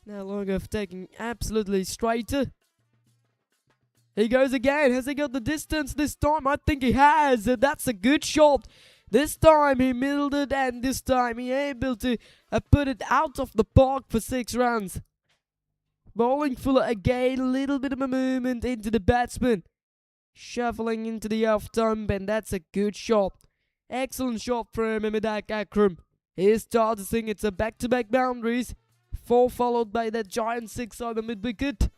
Now Longov taking absolutely straighter. He goes again. Has he got the distance this time? I think he has. That's a good shot. This time he milled it, and this time he able to put it out of the park for 6 runs. Bowling Fuller again, a little bit of a movement into the batsman. Shuffling into the off stump, and that's a good shot. Excellent shot from Midak Akram. Here's Singh. It's a back-to-back boundaries. 4 followed by that giant 6 on the mid-wicket.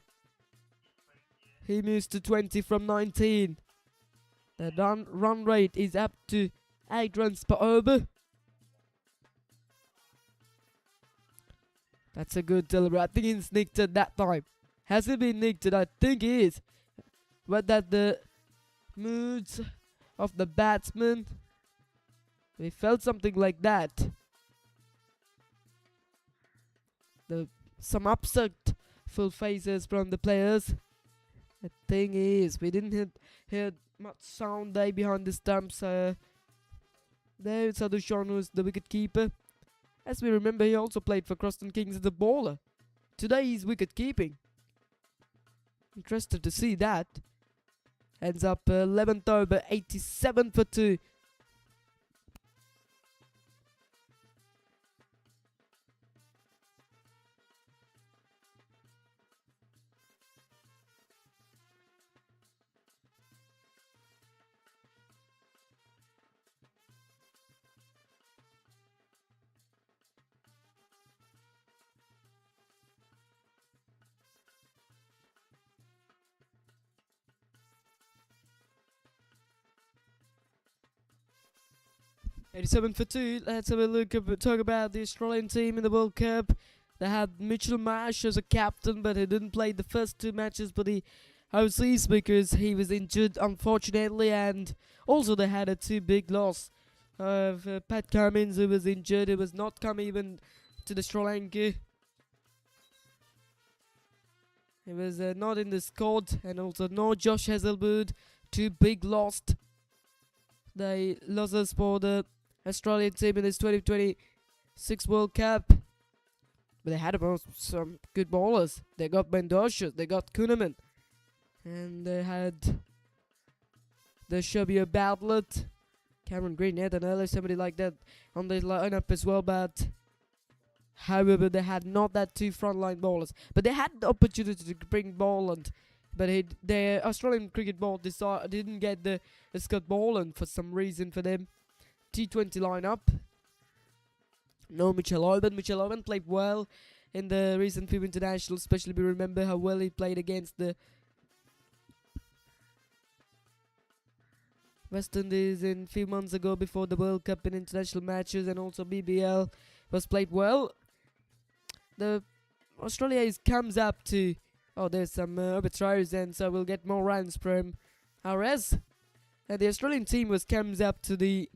He moves to 20 from 19. The run rate is up to 8 runs per over. That's a good delivery. I think he's nicked it that time. Has he been nicked it? I think he is. But that the moods of the batsman, we felt something like that. Some upset full faces from the players. The thing is, we didn't hear much sound there behind the stumps. There, Sadhu was the wicket keeper. As we remember, he also played for Croston Kings as a bowler. Today he's wicket keeping. Interested to see that. Ends up 11th over, 87 for 2. For 2. Let's have a look talk about the Australian team in the World Cup. They had Mitchell Marsh as a captain, but he didn't play the first 2 matches for the overseas because he was injured, unfortunately, and also they had a 2 big loss of Pat Cummins, who was injured. He was not come even to the Sri Lanka. He was not in the squad, and also no Josh Hazelwood. 2 big lost. They losses for the Australian team in this 2026 World Cup. But they had some good bowlers. They got Mendosha, they got Kuhneman. And they had the Shabir Bartlett, Cameron Green, Nathan Early, somebody like that on the lineup as well. But However, they had not that two frontline bowlers, but they had the opportunity to bring Boland. But the Australian Cricket Board didn't get the Scott Boland for some reason for them. T20 lineup. No Mitchell Owen. Mitchell Owen played well in the recent FIBA International, especially we remember how well he played against the West Indies in few months ago before the World Cup in international matches, and also BBL was played well. The Australia comes up to there's some overthrows, and so we'll get more runs from RS. And the Australian team comes up to this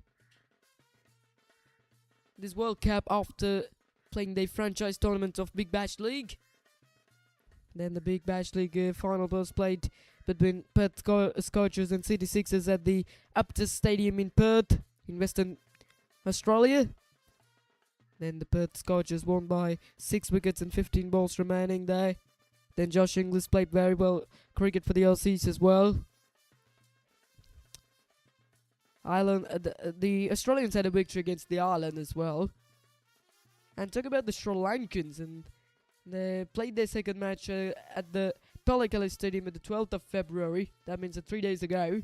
World Cup after playing the franchise tournament of Big Bash League. Then the Big Bash League final was played between Perth Scorchers and City Sixers at the Optus Stadium in Perth, in Western Australia. Then the Perth Scorchers won by 6 wickets and 15 balls remaining there. Then Josh Inglis played very well cricket for the Aussies as well. Ireland, the Australians had a victory against the Ireland as well. And talk about the Sri Lankans, and they played their second match at the Pallekele Stadium on the 12th of February. That means 3 days ago.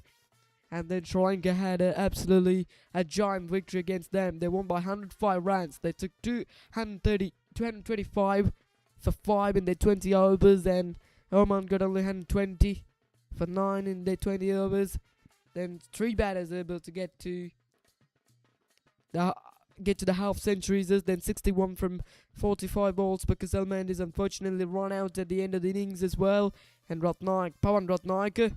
And then Sri Lanka had absolutely a giant victory against them. They won by 105 runs. They took 225 for 5 in their 20 overs. And Oman got only 120 for 9 in their 20 overs. Then 3 batters able to get to the half centuries. Then 61 from 45 balls because Elmandis unfortunately run out at the end of the innings as well. And Pawan Ratnayaka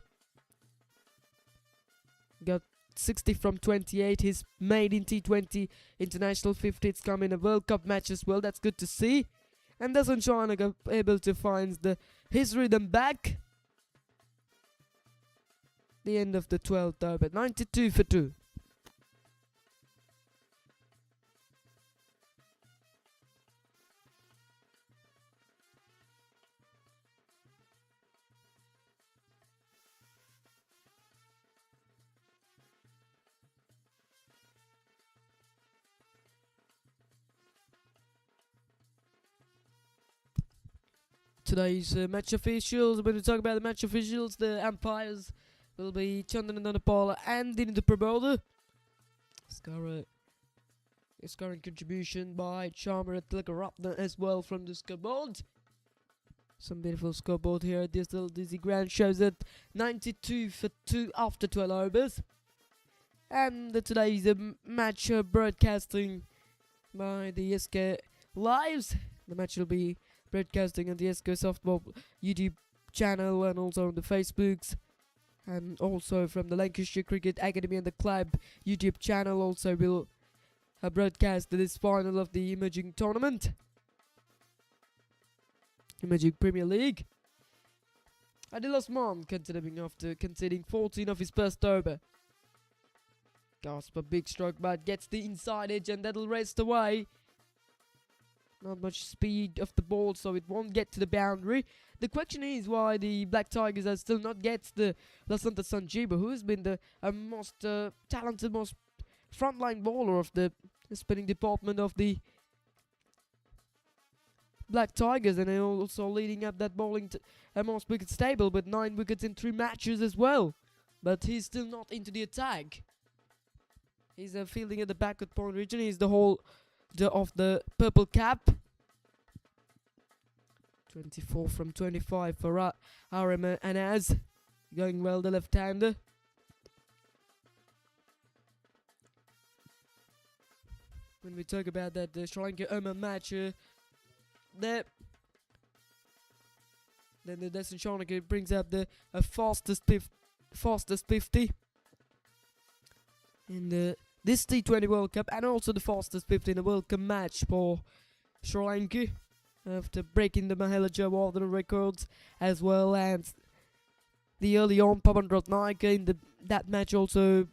got 60 from 28. He's made in T20 international 50. It's come in a World Cup match as well. That's good to see. And Dasun Shanaka able to find his rhythm back. The end of the 12th over, 92 for 2. Today's match officials. When we talk about the match officials, the umpires will be Chandan Dhanapala and Dinitha Prabodha. Scoring contribution by Charmer Tilakaratna as well from the scoreboard. Some beautiful scoreboard here. This little dizzy ground shows that 92 for 2 after 12 overs. And today's match broadcasting by the SK Lives. The match will be broadcasting on the SK Softball YouTube channel and also on the Facebooks, and also from the Lancashire Cricket Academy and the club YouTube channel also will broadcast this final of the emerging tournament, emerging Premier League. Adil Osman continuing after conceding 14 of his first over. Gasp, a big stroke, but gets the inside edge and that'll rest away. Not much speed of the ball, so it won't get to the boundary. The question is why the Black Tigers are still not gets the Lasantha Sanjeeva, who's been the most talented, most frontline bowler of the spinning department of the Black Tigers, and also leading up that bowling most wickets table with 9 wickets in 3 matches as well. But he's still not into the attack. He's fielding at the backward point region. He's the whole of the purple cap. 24 from 25 for RM Anaz. Going well, the left-hander. When we talk about that Sri Lanka Oman match, then the Dasun Shanaka brings up the fastest 50 in this T20 World Cup, and also the fastest 50 in a World Cup match for Sri Lanka, after breaking the Mahela Jayawardene records as well. And the early on Pawan Ratnayaka in that match also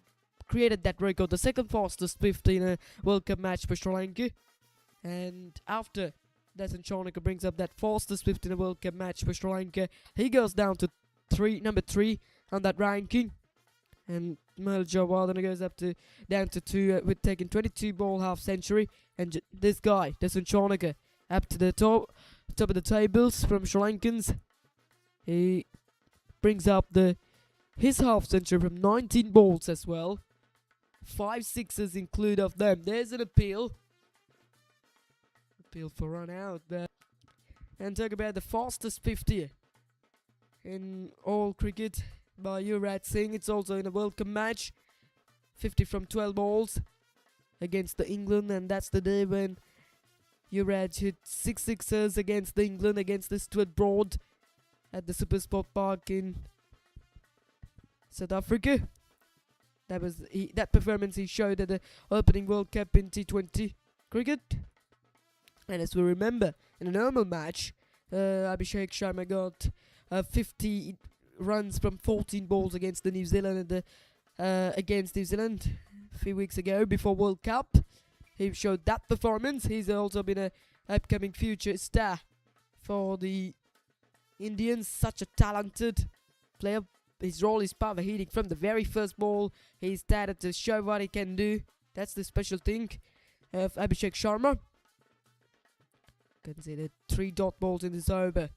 created that record, the second fastest 50 in a World Cup match for Sri Lanka. And after Dasun Shanaka brings up that fastest 50 in a World Cup match for Sri Lanka, he goes down to number 3 on that ranking. And Mahela Jayawardene goes down to 2 with taking 22 ball half century. And this guy, Dasun Shanaka, up to the top of the tables from Sri Lankans. He brings up his half century from 19 balls as well. 5 sixes include of them. There's an appeal. Appeal for run out there. And talk about the fastest 50 in all cricket by Yuvraj Singh. It's also in a World Cup match. 50 from 12 balls against the England, and that's the day when Yuvraj hit 6 sixes against the England, against the Stuart Broad at the Super Sport Park in South Africa. That performance he showed at the opening World Cup in T20 cricket. And as we remember, in a normal match, Abhishek Sharma got 50 runs from 14 balls against the New Zealand against New Zealand a few weeks ago before World Cup. He showed that performance. He's also been a upcoming future star for the Indians. Such a talented player. His role is power hitting from the very first ball. He started to show what he can do. That's the special thing of Abhishek Sharma. Consider 3 dot balls in this over.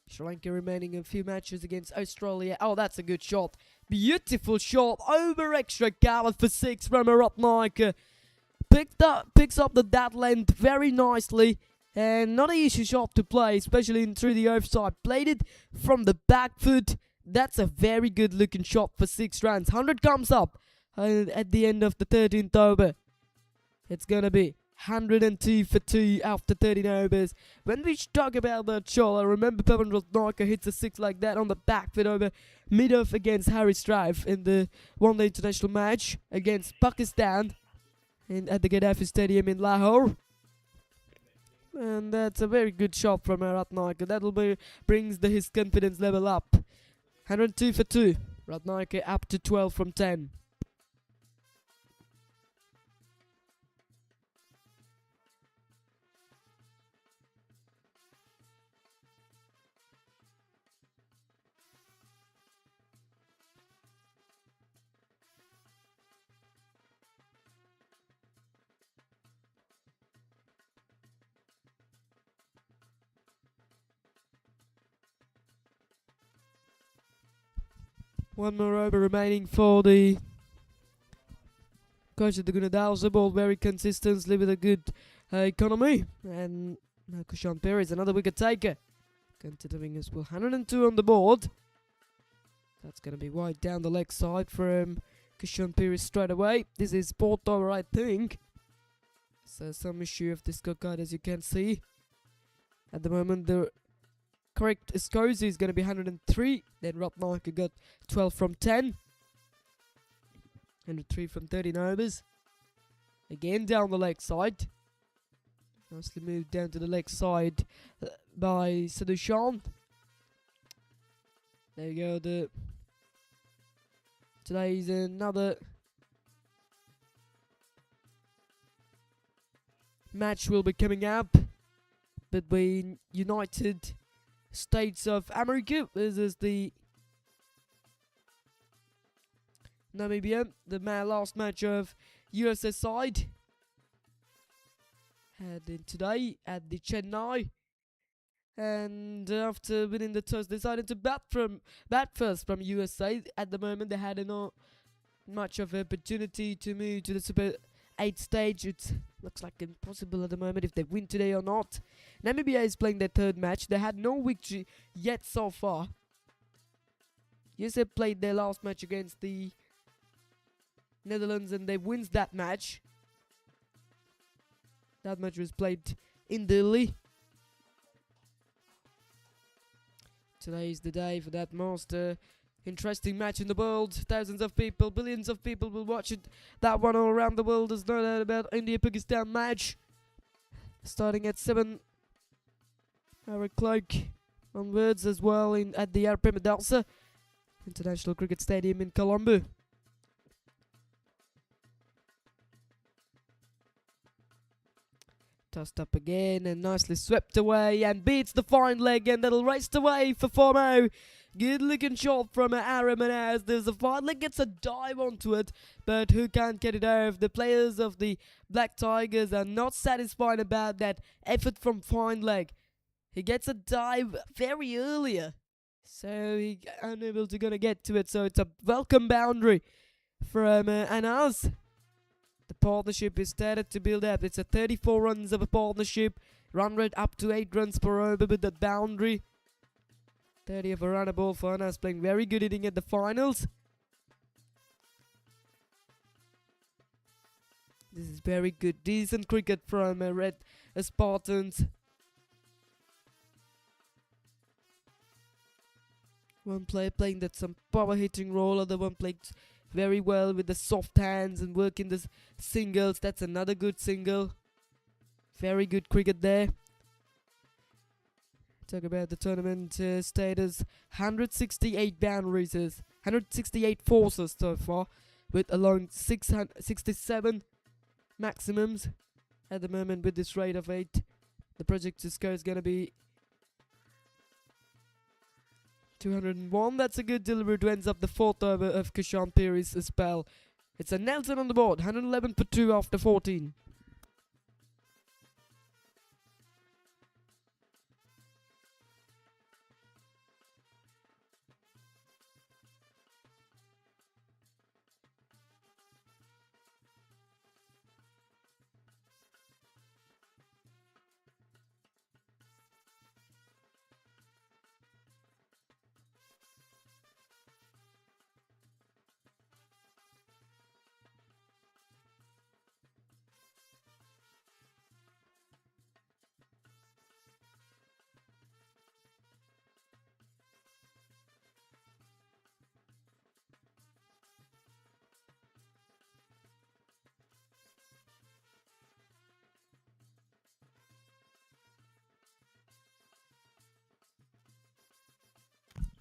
Sri Lanka remaining a few matches against Australia. Oh, that's a good shot. Beautiful shot over extra cover for 6 from Ratnayaka. Picks up the dead length very nicely. And not an easy shot to play, especially through the offside. Played it from the back foot. That's a very good looking shot for 6 runs. 100 comes up at the end of the 13th over. It's going to be 102 for 2 after 13 overs. When we talk about that shot, I remember Pavan Ratnayaka hits a 6 like that on the back foot over mid-off against Harry Strife in the one-day international match against Pakistan at the Gaddafi Stadium in Lahore. And that's a very good shot from Ratnayaka. That'll brings his confidence level up. 102 for 2. Ratnayaka up to 12 from 10. One more over remaining for the coach of the Gunadals. Ball very consistently with a good economy. And Kushan Perez, another wicket taker. Continuing as well. 102 on the board. That's going to be wide down the leg side from Kushan Perez straight away. This is sport over, I think. So some issue of this scorecard, as you can see. At the moment, the correct scores is going to be 103. Then Ratnayaka got 12 from 10. 103 from 13 overs. Again down the leg side. Nicely moved down to the leg side by Sadushan. There you go. Today's another match will be coming up between United States of America versus the Namibia, the last match of USS side. And then today at the Chennai, and after winning the toss, decided to bat first from USA. At the moment, they had not much of an opportunity to move to the Super 8 stage. It looks like impossible at the moment if they win today or not. Namibia is playing their 3rd match. They had no victory yet so far. USA played their last match against the Netherlands and they wins that match. That match was played in Delhi. Today is the day for that most interesting match in the world. Thousands of people, billions of people will watch it. That one all around the world. There's no doubt about India-Pakistan match. Starting at 7 o'clock onwards as well at the R. Premadasa International Cricket Stadium in Colombo. Tossed up again and nicely swept away and beats the fine leg, and that'll race away for Formo. Good looking shot from Aram, and as there's a finally gets a dive onto it, but who can't get it over? The players of the Black Tigers are not satisfied about that effort from Findleg. He gets a dive very earlier, so he unable to gonna get to it. So it's a welcome boundary from Anas. The partnership is started to build up. It's a 34 runs of a partnership. Run rate up to 8 runs per over with that boundary. 30 of a runner ball for Anas, playing very good hitting at the finals. This is very good, decent cricket from Red Spartans. One player playing that some power hitting role, other one playing very well with the soft hands and working the singles. That's another good single. Very good cricket there. Talk about the tournament status. 168 boundaries, 168 forces so far, with along 667 maximums at the moment with this rate of 8. The projected score is going to be 201. That's a good delivery to ends up the 4th over of Kishan Piri's spell. It's a Nelson on the board, 111 for 2 after 14.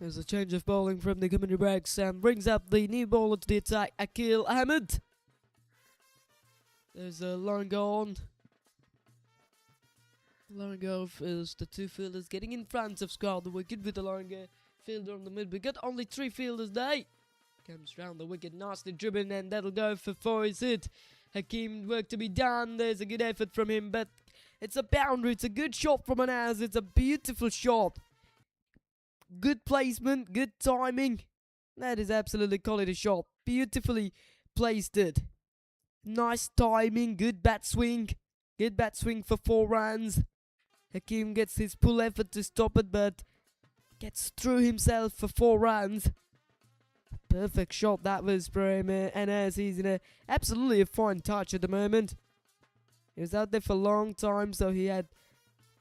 There's a change of bowling from the commentary breaks and brings up the new bowler to the attack, Akil Ahmed. There's a long go on. Long go is the 2 fielders getting in front of Scar the wicket with the longer fielder on the mid. We got only 3 fielders there. Comes round the wicket, nicely driven, and that'll go for his hit. Hakim, work to be done. There's a good effort from him, but it's a boundary. It's a good shot from Anaz. It's a beautiful shot. Good placement, good timing. That is absolutely quality shot. Beautifully placed it. Nice timing, good bat swing. Good bat swing for 4 runs. Hakim gets his full effort to stop it, but gets through himself for 4 runs. Perfect shot that was for him, and as he's in absolutely a fine touch at the moment. He was out there for a long time, so he had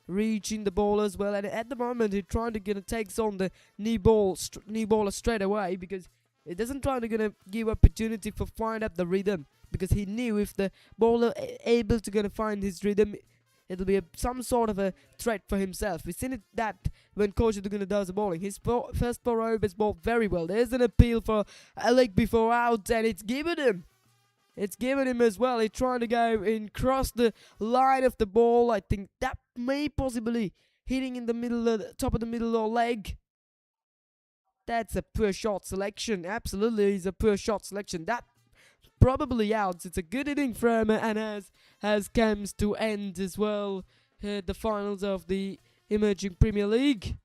reaching the ball as well, and at the moment he's trying to takes on the knee baller straight away, because it doesn't try to give opportunity for find up the rhythm, because he knew if the bowler able to find his rhythm, it'll be some sort of a threat for himself. We've seen it that when Coach does the bowling, his first 4 overs bowled very well. There's an appeal for a leg before out, and it's given him. It's given him as well. He's trying to go and cross the line of the ball. I think that may possibly hitting in the middle, top of the middle or leg. That's a poor shot selection. Absolutely, is a poor shot selection. That probably outs. It's a good hitting from and has comes to end as well. The finals of the emerging Premier League.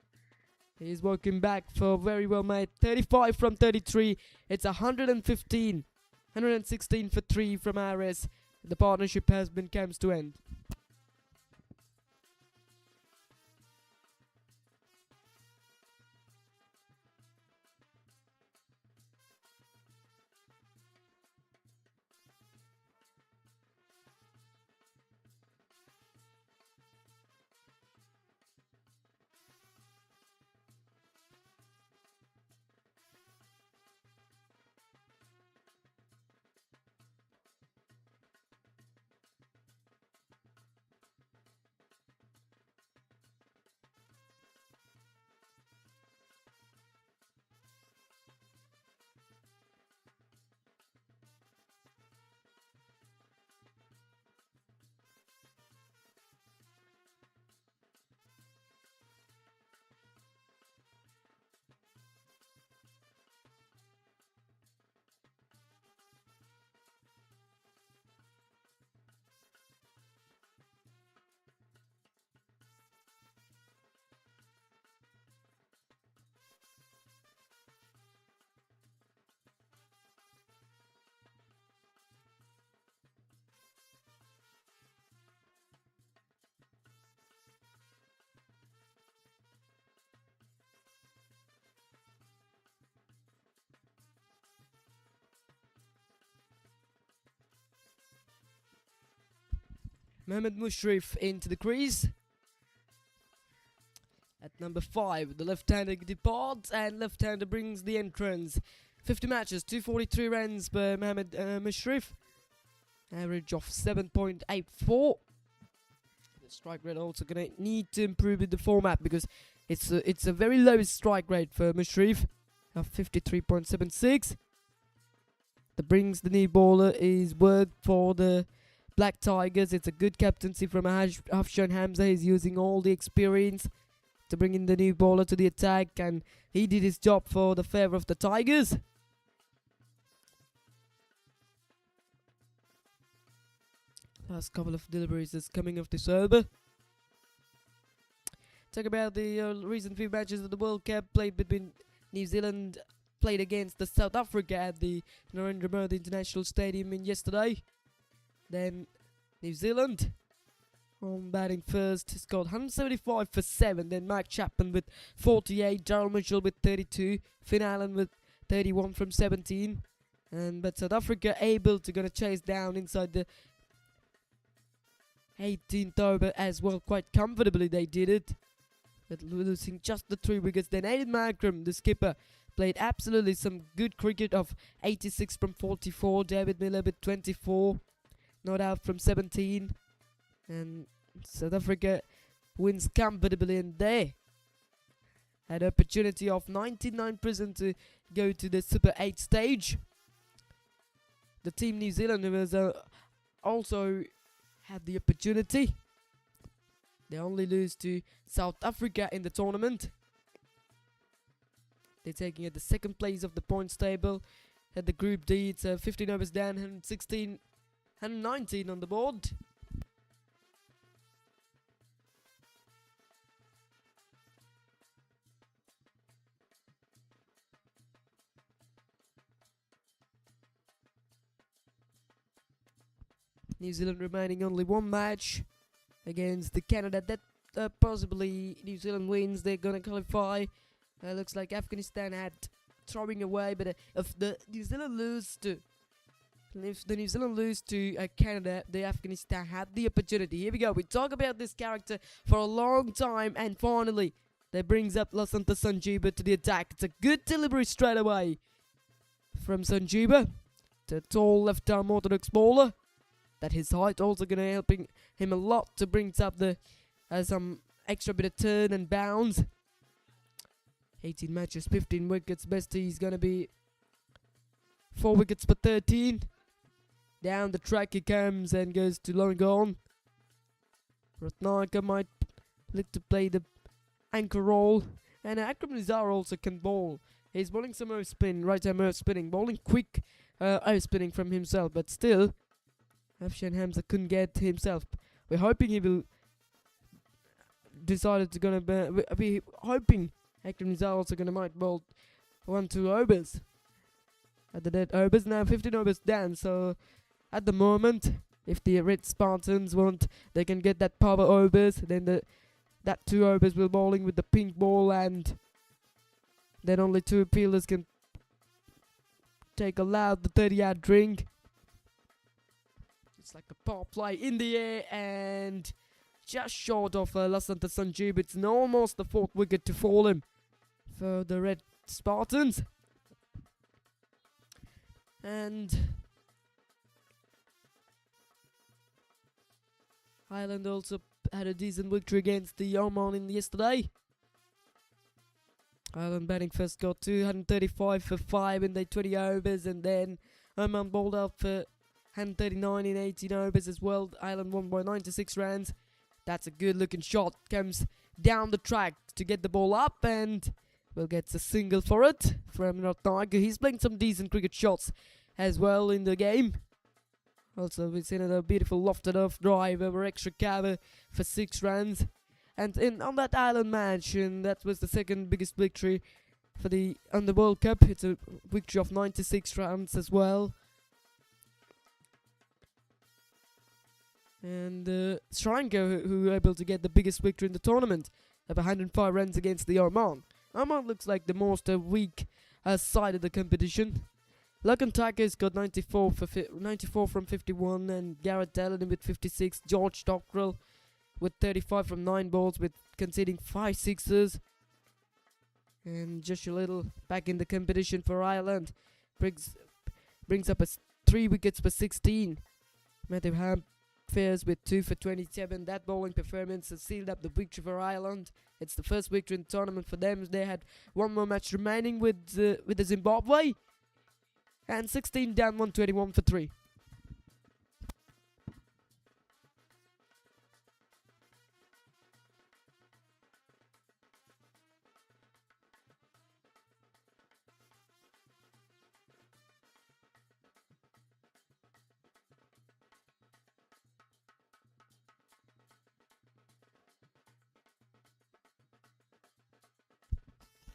He's working back for very well made. 35 from 33. It's 115. 116 for 3 from Ares. The partnership comes to end. Mohamed Mushrif into the crease. At number 5, the left-hander departs and left-hander brings the entrance. 50 matches, 243 runs per Mohamed Mushrif. Average of 7.84. The strike rate also gonna need to improve with the format because it's a very low strike rate for Mushrif of 53.76. The brings the new bowler is work for the Black Tigers. It's a good captaincy from Afshan Hamza. He's using all the experience to bring in the new bowler to the attack, and he did his job for the favour of the Tigers. Last couple of deliveries is coming off this over. Talk about the recent few matches of the World Cup played between New Zealand, played against the South Africa at the Narendra Modi International Stadium yesterday. Then New Zealand on batting first scored 175 for 7. Then Mike Chapman with 48, Darryl Mitchell with 32, Finn Allen with 31 from 17. But South Africa able to gonna chase down inside the 18th over as well, quite comfortably they did it, but losing just the 3 wickets. Then Aiden Markram, the skipper, played absolutely some good cricket of 86 from 44. David Miller with 24, not out from 17, and South Africa wins comfortably, and they had opportunity of 99% to go to the Super 8 stage. The team New Zealand was also had the opportunity. They only lose to South Africa in the tournament. They're taking at the second place of the points table. At the Group D, it's 15 overs down, 116, 119 on the board. New Zealand remaining only one match against the Canada. That possibly New Zealand wins, they're gonna qualify. Looks like Afghanistan had throwing away, but if the New Zealand lose to Canada, the Afghanistan had the opportunity. Here we go. We talk about this character for a long time, and finally, that brings up Lasantha Sanjeeva to the attack. It's a good delivery straight away from Sanjeeva, the tall left-arm orthodox bowler. That his height also gonna helping him a lot to bring up the some extra bit of turn and bounce. 18 matches, 15 wickets. Best he's gonna be 4 wickets per 13. Down the track he comes and goes to long on. Ratnaka might look to play the anchor role, and Akram Nizar also can bowl. He's bowling some off spin, right arm off spinning, bowling quick off spinning from himself, but still Afshan Hamza couldn't get himself. We're hoping he will decided to gonna be hoping Akram Nizar also gonna might bowl 1-2 overs at the dead overs. Now 15 overs down, so at the moment if the Red Spartans want, they can get that power overs, then that 2 overs will bowling with the pink ball, and then only 2 fielders can take aloud the 30-yard drink. It's like a power play in the air and just short of Lasantha Sanjeeva. It's almost the 4th wicket to fall him for the Red Spartans. And Ireland also had a decent victory against the Oman yesterday. Ireland batting first got 235 for 5 in their 20 overs, and then Oman bowled out for 139 in 18 overs as well. Ireland won by 96 runs. That's a good looking shot. Comes down the track to get the ball up, and will get a single for it from Ratnaka. He's playing some decent cricket shots as well in the game. Also, we've seen a beautiful lofted off drive over extra cover for 6 runs. And on that Ireland match, and that was the second biggest victory for on the World Cup. It's a victory of 96 runs as well. And Sri Lanka, who were able to get the biggest victory in the tournament of 105 runs against the Oman. Oman looks like the most weak side of the competition. Logan Tigers got 94 from 51, and Garrett Dallin with 56. George Dockrell with 35 from 9 balls, with conceding 5 sixes. And Joshua Little back in the competition for Ireland brings up 3 wickets for 16. Matthew Hampers with 2 for 27. That bowling performance has sealed up the victory for Ireland. It's the first victory in the tournament for them. They had one more match remaining with the Zimbabwe. And 16 down, 121 for 3.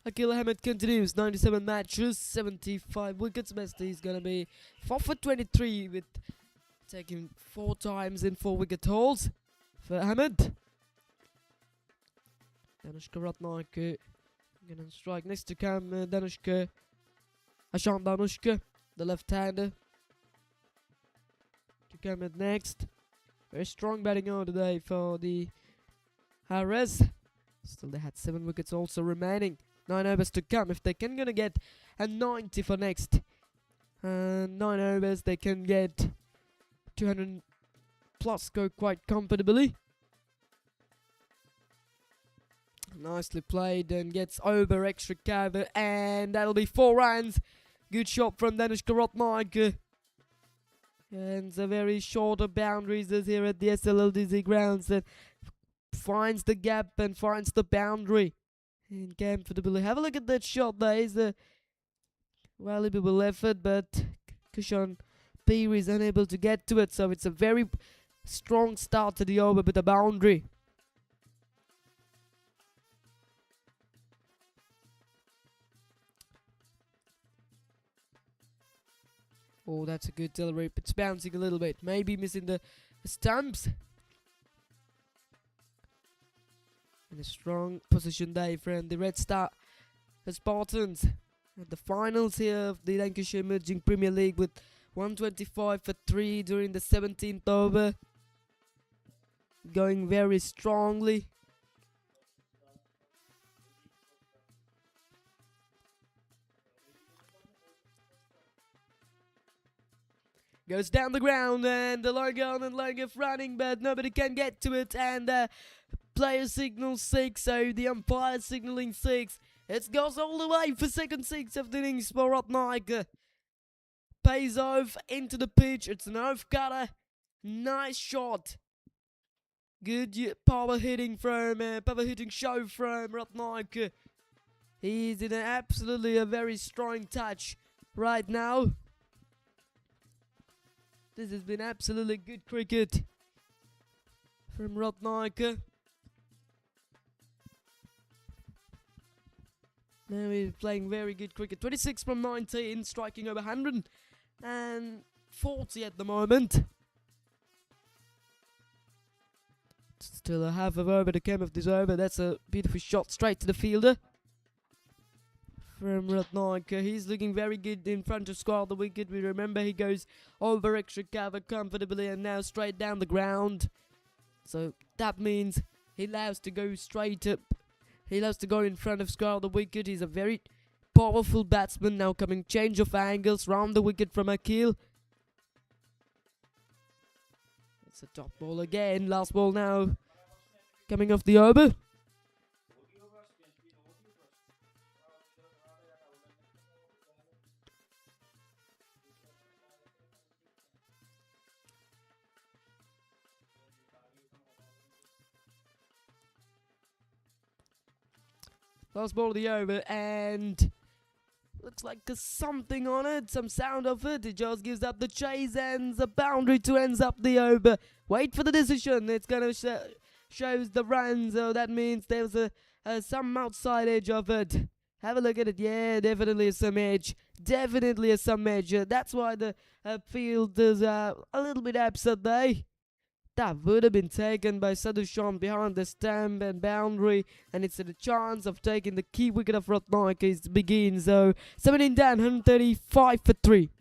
Akil Ahmed continues, 97 matches, 75 wickets. Best he's gonna be 4 for 23 with taking 4 times in 4 wicket hauls for Ahmed. Danushka Ratnayake gonna strike next to come. Danushka Ashant Danushka, the left-hander, to come at next. Very strong batting on today for the Harris. Still, they had 7 wickets also remaining. 9 overs to come. If they can gonna get a 90 for next 9 overs, they can get 200 plus, go quite comfortably. Nicely played, and gets over extra cover, and that'll be 4 runs. Good shot from Danushka Ratnayake. And the very shorter boundaries is here at the SLLDZ grounds, and finds the gap and finds the boundary. And comfortably. Have a look at that shot there. It's a valuable effort, but Kushan Peary is unable to get to it. So it's a very strong start to the over with a boundary. Oh, that's a good delivery. It's bouncing a little bit. Maybe missing the stumps. And a strong position there from the Red Star Spartans at the finals here of the Lancashire Emerging Premier League, with 125 for 3 during the 17th over. Going very strongly. Goes down the ground, and the long on and long of running, but nobody can get to it, and player signals 6, so the umpire signaling 6. It goes all the way for second 6 of the innings for Ratnayake. Pays off into the pitch. It's an off cutter. Nice shot. Good power hitting show from Ratnayake. He's in absolutely a very strong touch right now. This has been absolutely good cricket from Ratnayake. Now he's playing very good cricket. 26 from 19, striking over 140 at the moment. Still a half of over to come of this over. That's a beautiful shot straight to the fielder from Ratnayake. He's looking very good in front of square the wicket. We remember he goes over extra cover comfortably and now straight down the ground. So that means he loves to go straight up. He loves to go in front of square the wicket. He's a very powerful batsman. Now coming change of angles round the wicket from Akil. It's a top ball again. Last ball now coming off the over. Last ball of the over, and looks like there's something on it, some sound of it. It just gives up the chase and the boundary to ends up the over. Wait for the decision. It's gonna shows the run, so that means there's some outside edge of it. Have a look at it. Yeah, definitely some edge. Definitely some edge. That's why the field is a little bit upset there. That would have been taken by Sadhushan behind the stump and boundary, and it's a chance of taking the key wicket of Ratnayake begins. So 17 down, 135 for 3.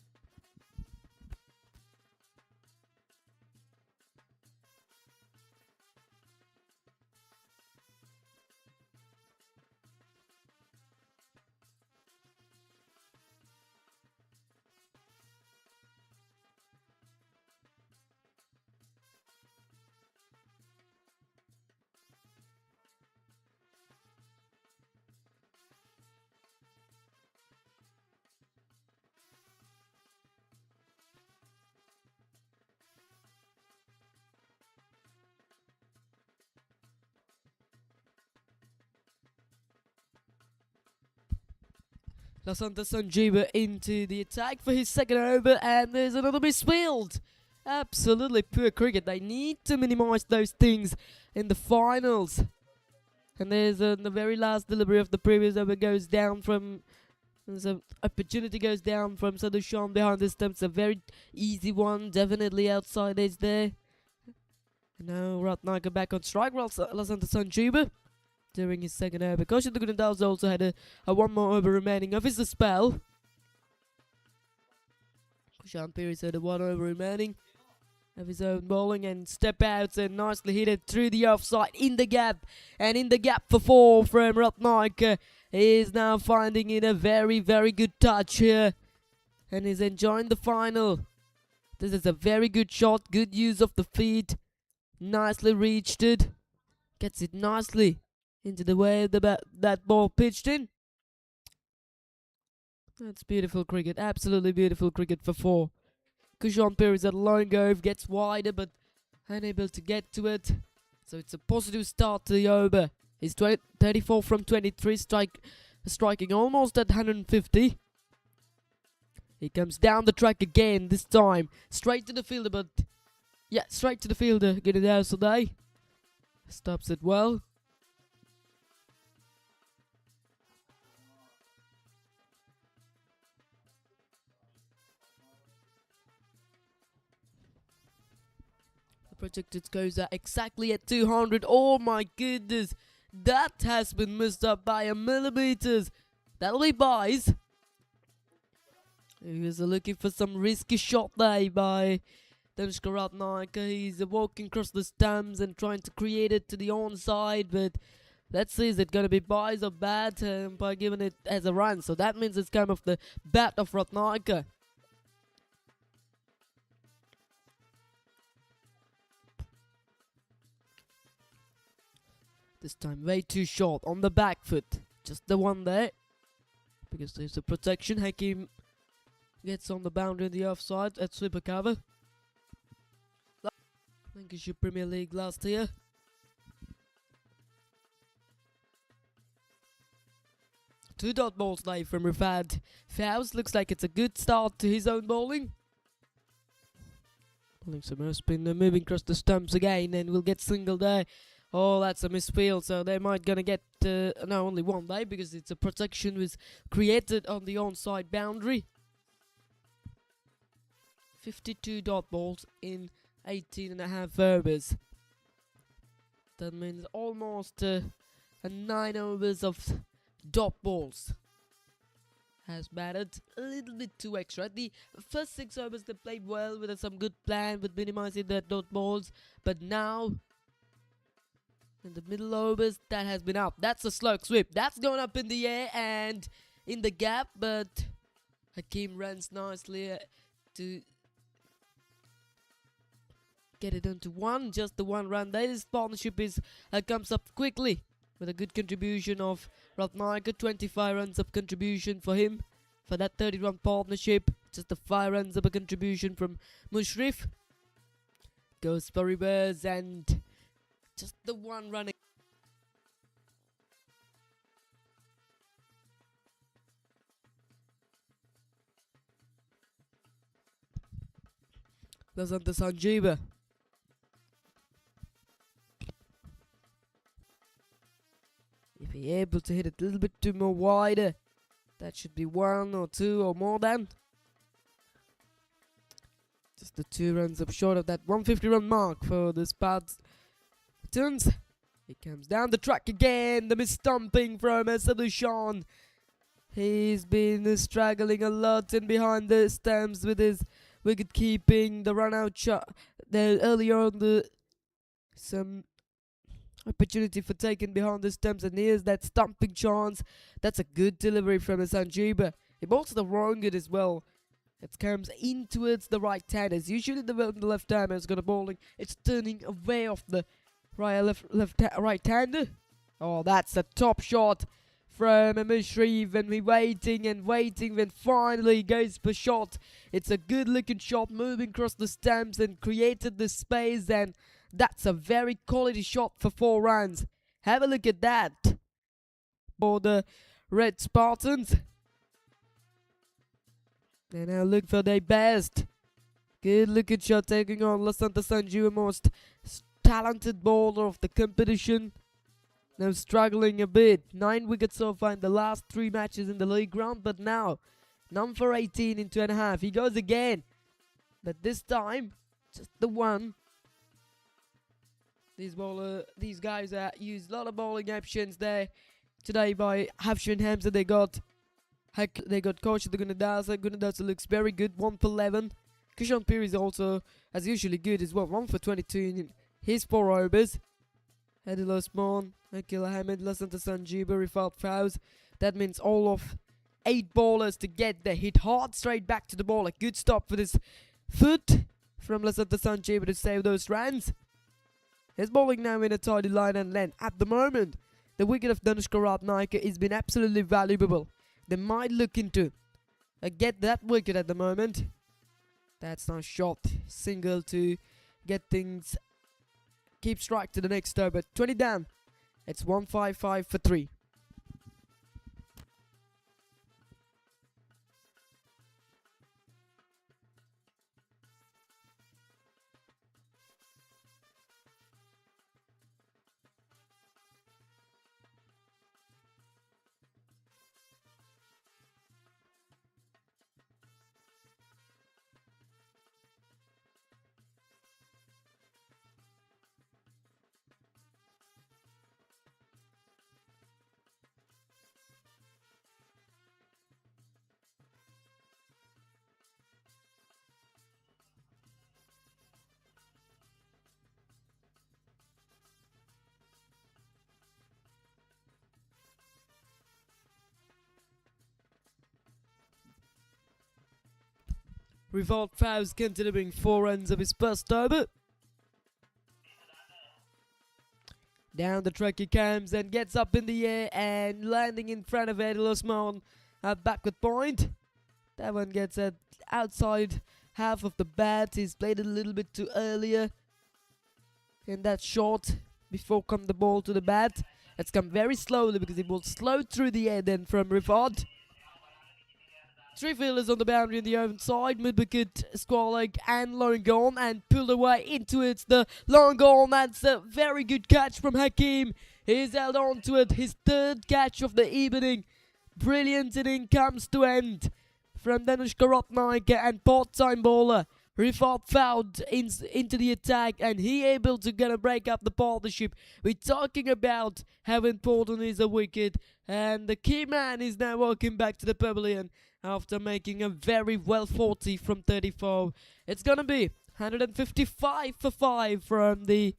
Lasanta Sanjiva into the attack for his second over, and there's another misfield. Absolutely poor cricket. They need to minimize those things in the finals. And there's the very last delivery of the previous over goes down from... There's an opportunity goes down from Sadushan behind the stumps. A very easy one, definitely outside edge there. And now Ratnaka back on strike. Lasanta Sanjiva during his second over. Koshin Gurundals also had a one more over remaining of his spell. Kushan Piri had a one over remaining of his own bowling, and step outs and nicely hit it through the offside in the gap. And in the gap for 4 from Ratnaka. He is now finding it a very, very good touch here. And is enjoying the final. This is a very good shot. Good use of the feet. Nicely reached it. Gets it nicely into the way that ball pitched in. That's beautiful cricket. Absolutely beautiful cricket for 4. Kushan Piri is at a long go. Gets wider but unable to get to it. So it's a positive start to the over. He's 34 from 23, striking almost at 150. He comes down the track again, this time. Straight to the fielder, but... Yeah, straight to the fielder. Get it out today. Stops it well. The projected goes out exactly at 200. Oh my goodness. That has been missed up by a millimeters. That'll be buys. He was looking for some risky shot there by Danushka Ratnaka. He's walking across the stumps and trying to create it to the onside. But let's see, is it going to be buys or bad by giving it as a run? So that means it's come off the bat of Ratnaka. This time way too short on the back foot. Just the one there. Because there's a protection. Hakim gets on the boundary in the offside at sweeper cover. Lancashire Premier League last year. Two dot balls now from Rifad Fowles. Looks like it's a good start to his own bowling. Bowling some spin moving across the stumps again, and we'll get single there. Oh, that's a misfield, so they might gonna get no, only one there because it's a protection was created on the onside boundary. 52 dot balls in 18.5 overs. That means almost 9 overs of dot balls has batted. A little bit too extra. The first 6 overs they played well with some good plan with minimizing their dot balls, but now in the middle overs, that has been up. That's a slug sweep. That's going up in the air and in the gap, but Hakim runs nicely to get it onto one. Just the one run. This partnership is comes up quickly with a good contribution of Ratnaka. 25 runs of contribution for him for that 30-run partnership. Just the 5 runs of a contribution from Mushrif. Goes for reverse and just the one running. Lasanta Sanjiva. If he's able to hit it a little bit too more wider, that should be 1 or 2 or more than. Just the 2 runs up short of that 150-run mark for the Spartans. He comes down the track again. The mis-stumping from Sadushan. He's been struggling a lot in behind the stumps with his wicket keeping. The run out shot there earlier on, some opportunity for taking behind the stumps, and here's that stumping chance. That's a good delivery from Sanjiva. He bowls to the wrong good as well. It comes in towards the right hand. As usually the left hand is gonna bowling. It's turning away off the right hander. Oh, that's a top shot from Mushrif, and we're waiting and waiting, then finally goes for shot. It's a good looking shot, moving across the stumps and created the space, and that's a very quality shot for 4 runs. Have a look at that for the Red Spartans. They now look for their best. Good looking shot taking on Lasanta Sanju, most talented bowler of the competition. Now struggling a bit. 9 wickets so far in the last 3 matches in the league round, but now number 18 in 2.5. He goes again, but this time just the one. These guys used a lot of bowling options there today by Hafshin Hamza. They got coach of the Gunadasa. Gunadasa looks very good, 1 for 11. Kishan Piri is also, as usually, good as well, 1 for 22 in his 4 overs. Adil Osman, Akil Ahmed, Lasanta Sanjiba, Rifat Fawz. That means all of 8 bowlers to get there. Hit hard straight back to the ball. A good stop for this foot from Lasanta Sanjiba to save those runs. His bowling now in a tidy line and length. At the moment, the wicket of Danushka Ratnayaka has been absolutely valuable. They might look into get that wicket at the moment. That's not shot. Single to get things, keep strike to the next over. 20 down. It's 155 for 3. Revolt Fawz continuing 4 runs of his first over. Down the track he comes and gets up in the air and landing in front of Adil Osman at backward point. That one gets at outside half of the bat. He's played it a little bit too earlier in that shot before come the ball to the bat. It's come very slowly because it will slow through the air then from Rifat. 3 fielders on the boundary on the open side. Mid-wicket, square leg and long gone and pulled away into it. The long gone, that's a very good catch from Hakim. He's held on to it. His 3rd catch of the evening. Brilliant inning comes to end from Danushka Ratnayaka and part-time bowler Rifat Fawz into the attack, and he able to get a break up the partnership. We're talking about how important is a wicket, and the key man is now walking back to the pavilion after making a very well 40 from 34. It's gonna be 155 for 5 from the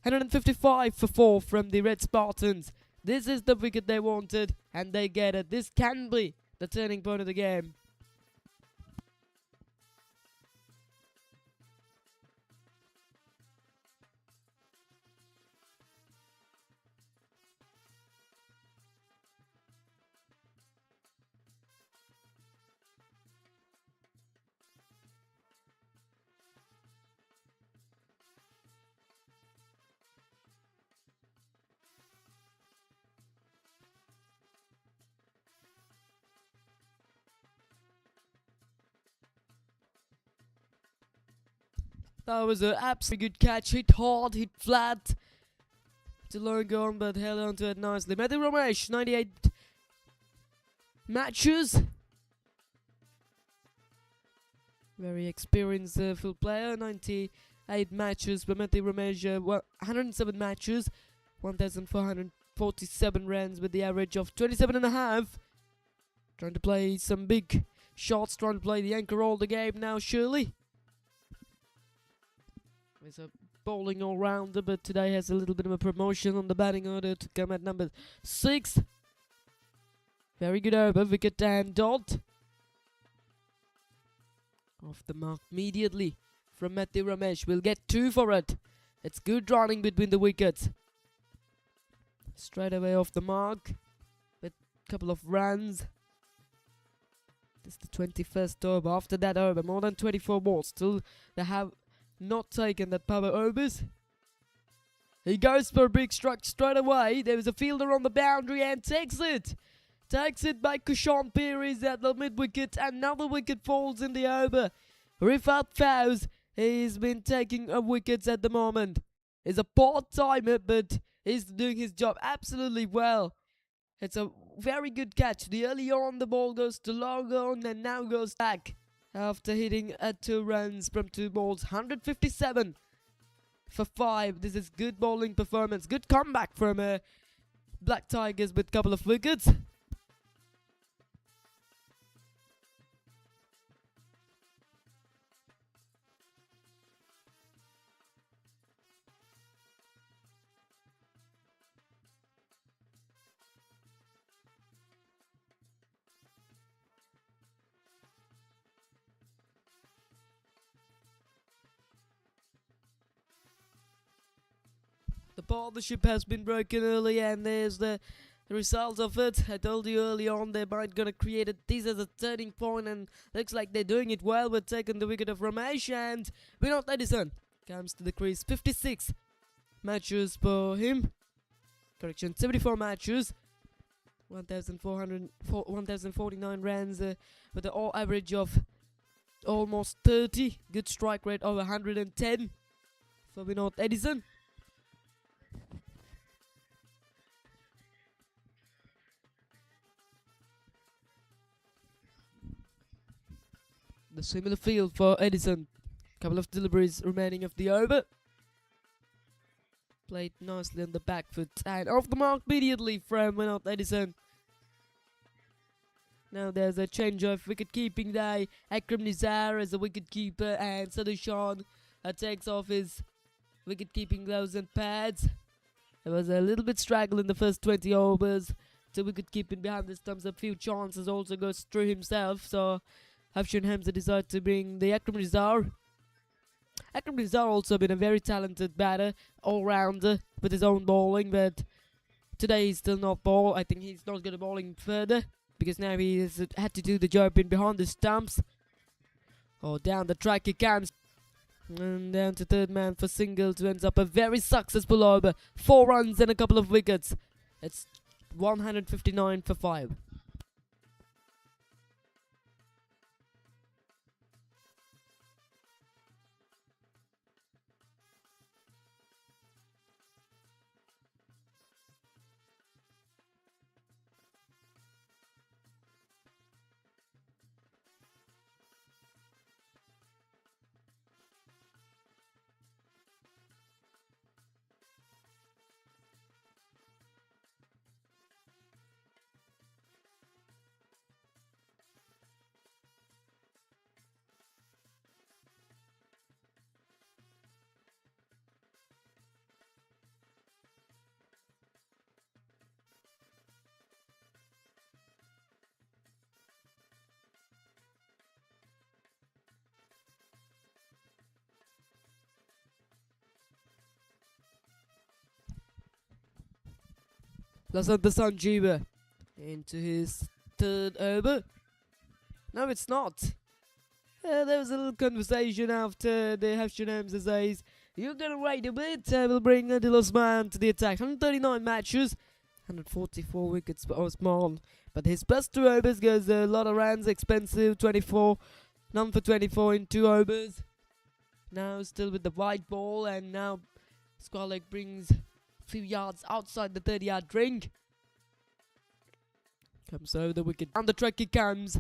155 for 4 from the Red Spartans. This is the wicket they wanted, and they get it. This can be the turning point of the game. That was an absolutely good catch. Hit hard, hit flat to long gone, but held on to it nicely. Mehdi Ramesh, 98 matches. Very experienced full player. 98 matches. But Mehdi Ramesh, 107 matches, 1,447 runs with the average of 27.5. Trying to play some big shots, trying to play the anchor all the game now, surely. He's a bowling all-rounder, but today has a little bit of a promotion on the batting order to come at number 6. Very good over, wicket and dot. Off the mark immediately from Mehdi Ramesh. We'll get 2 for it. It's good running between the wickets. Straight away off the mark with a couple of runs. This is the 21st over. After that over, more than 24 balls. Still, they have not taken that power overs. He goes for a big strike straight away. There is a fielder on the boundary and takes it. Takes it by Kushan Pires at the mid-wicket. Another wicket falls in the over. Rifat Fawz, he's been taking wickets at the moment. He's a part-timer, but he's doing his job absolutely well. It's a very good catch. The early on, the ball goes to long on and now goes back. After hitting 2 runs from 2 balls, 157 for 5. This is good bowling performance. Good comeback from Black Tigers with a couple of wickets. The partnership has been broken early, and there's the result of it. I told you early on they might gonna create this as a turning point, and looks like they're doing it well. We're taking the wicket of Ramesh, and Vinod Edison comes to the crease. 56 matches for him. Correction, 74 matches. 1,049 runs with an all average of almost 30. Good strike rate of 110 for Vinod Edison. The similar field for Edison. Couple of deliveries remaining of the over. Played nicely on the back foot and off the mark immediately from Vinod Edison. Now there's a change of wicket keeping day. Akram Nizar as a wicket keeper, and Sadushan takes off his wicket keeping gloves and pads. There was a little bit straggle in the first 20 overs. 2 wicket keeping behind the stumps. A few chances also goes through himself. So Afshan Hamza decided to bring the Akram Nizar. Akram Nizar also been a very talented batter, all-rounder with his own bowling, but today he's still not ball. I think he's not going to bowling further because now he has had to do the job in behind the stumps. Oh, down the track he comes. And down to third man for singles, who ends up a very successful over. 4 runs and a couple of wickets. It's 159 for 5. Lasanta Sanjeeva into his 3rd over. No, it's not. There was a little conversation after the Afshan Hamza says, "You're gonna wait a bit, I will bring Adil Osman to the attack." 139 matches, 144 wickets for Osman. But his best 2 overs goes a lot of runs, expensive, 24, none for 24 in 2 overs. Now still with the white ball, and now Squalek brings few yards outside the 30-yard ring. Comes over the wicket. On the track he comes.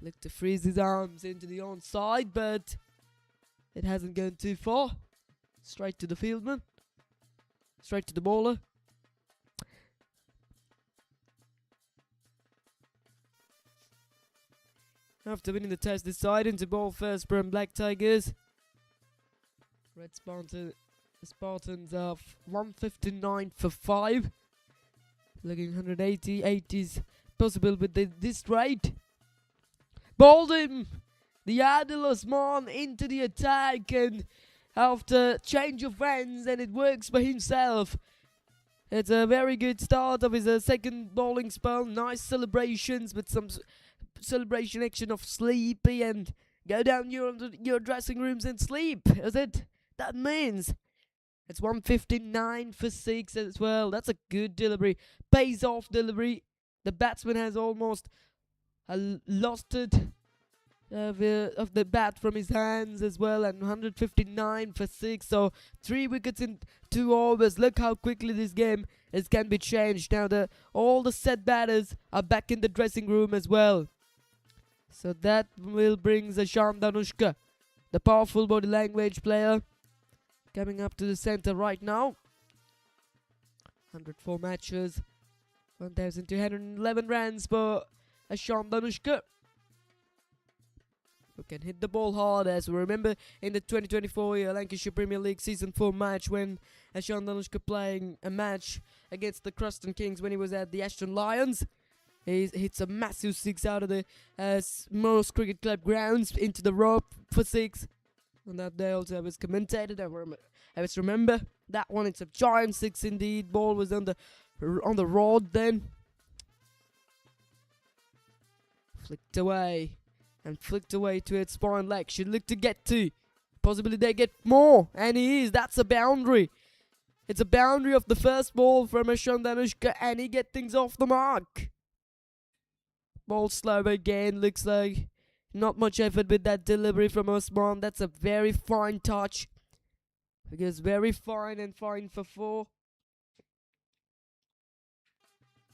Look to freeze his arms into the onside, but it hasn't gone too far. Straight to the fieldman. Straight to the bowler. After winning the test, deciding to bowl first from Black Tigers. Red Spartans are 159 for 5. Looking 180. 80s possible with this rate. Bowled him. The Adil Osman into the attack, and after change of runs, and it works for himself. It's a very good start of his 2nd bowling spell. Nice celebrations with some celebration action of sleepy and go down your dressing rooms and sleep. Is it? That means it's 159 for 6 as well. That's a good delivery. Pays off delivery. The batsman has almost lost it of the bat from his hands as well, and 159 for 6. So 3 wickets in 2 overs. Look how quickly this game can be changed. Now all the set batters are back in the dressing room as well. So that will bring Zasham Danushka, the powerful body language player, coming up to the center right now. 104 matches, 1,211 runs for Asham Danushka, who can hit the ball hard, as we remember in the 2024 Lancashire Premier League Season 4 match, when Asham Danushka playing a match against the Cruston Kings when he was at the Ashton Lions. He hits a massive 6 out of the Morris Cricket Club grounds into the rope for 6. On that day also I was commentated. I was remember that one. It's a giant 6 indeed. Ball was on the rod then. Flicked away to its spine leg. Should look to get to. Possibly they get more, and he is. That's a boundary. It's a boundary of the first ball from Asham Danushka, and he get things off the mark. Ball slow again. Looks like not much effort with that delivery from Osman. That's a very fine touch. Because very fine and fine for 4.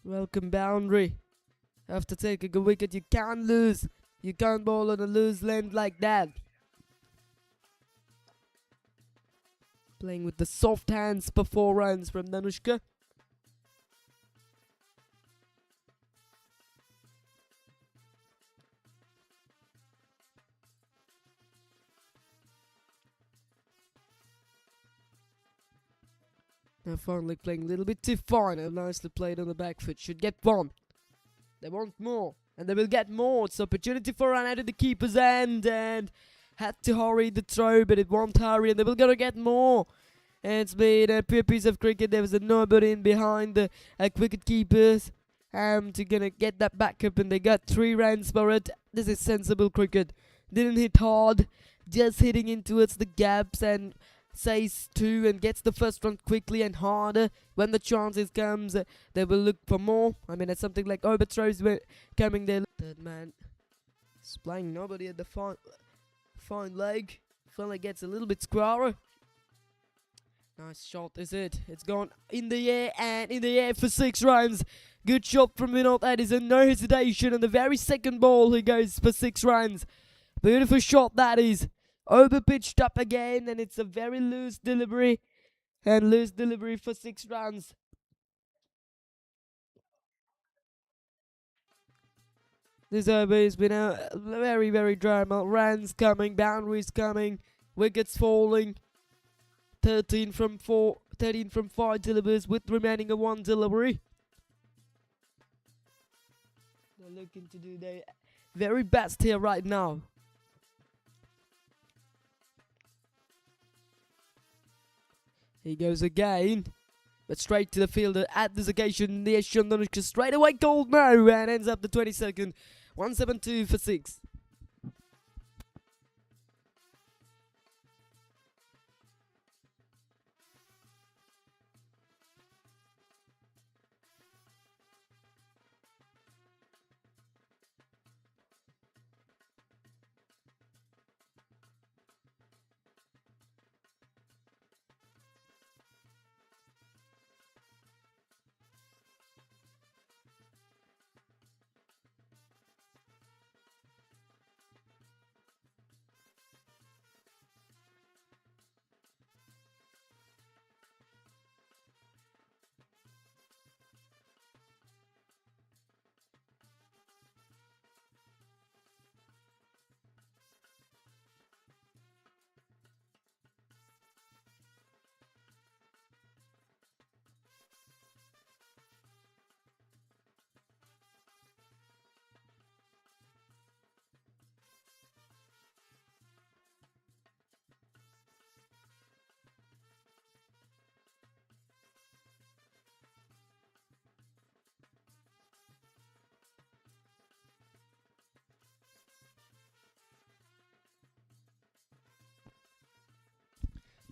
Welcome boundary. After taking a wicket, you can't lose. You can't bowl on a loose length like that. Playing with the soft hands for 4 runs from Danushka. Now finally playing a little bit too fine and nicely played on the back foot. Should get 1. They want more, and they will get more. It's opportunity for run out of the keeper's end, and had to hurry the throw, but it won't hurry, and they will gonna get more. And it's been a pure piece of cricket. There was a nobody in behind the wicket keepers to gonna get that back up, and they got 3 runs for it. This is sensible cricket. Didn't hit hard, just hitting in towards the gaps, and says 2 and gets the first run quickly and harder. When the chances comes, they will look for more. I mean, it's something like overthrows coming there. Third man is playing nobody at the fine leg. Finally gets a little bit squarer. Nice shot is it. It's gone in the air, and in the air for 6 runs. Good shot from Vinod Addison. No hesitation. On the very second ball, he goes for 6 runs. Beautiful shot that is. Over pitched up again, and it's a very loose delivery. And loose delivery for 6 runs. This over has been a very, very drama. Runs coming, boundaries coming, wickets falling. 13 from 5 deliveries with remaining a 1 delivery. They're looking to do their very best here right now. He goes again, but straight to the fielder at this occasion. The Asham Danushka straight away called no, and ends up the 22nd. 172 for 6.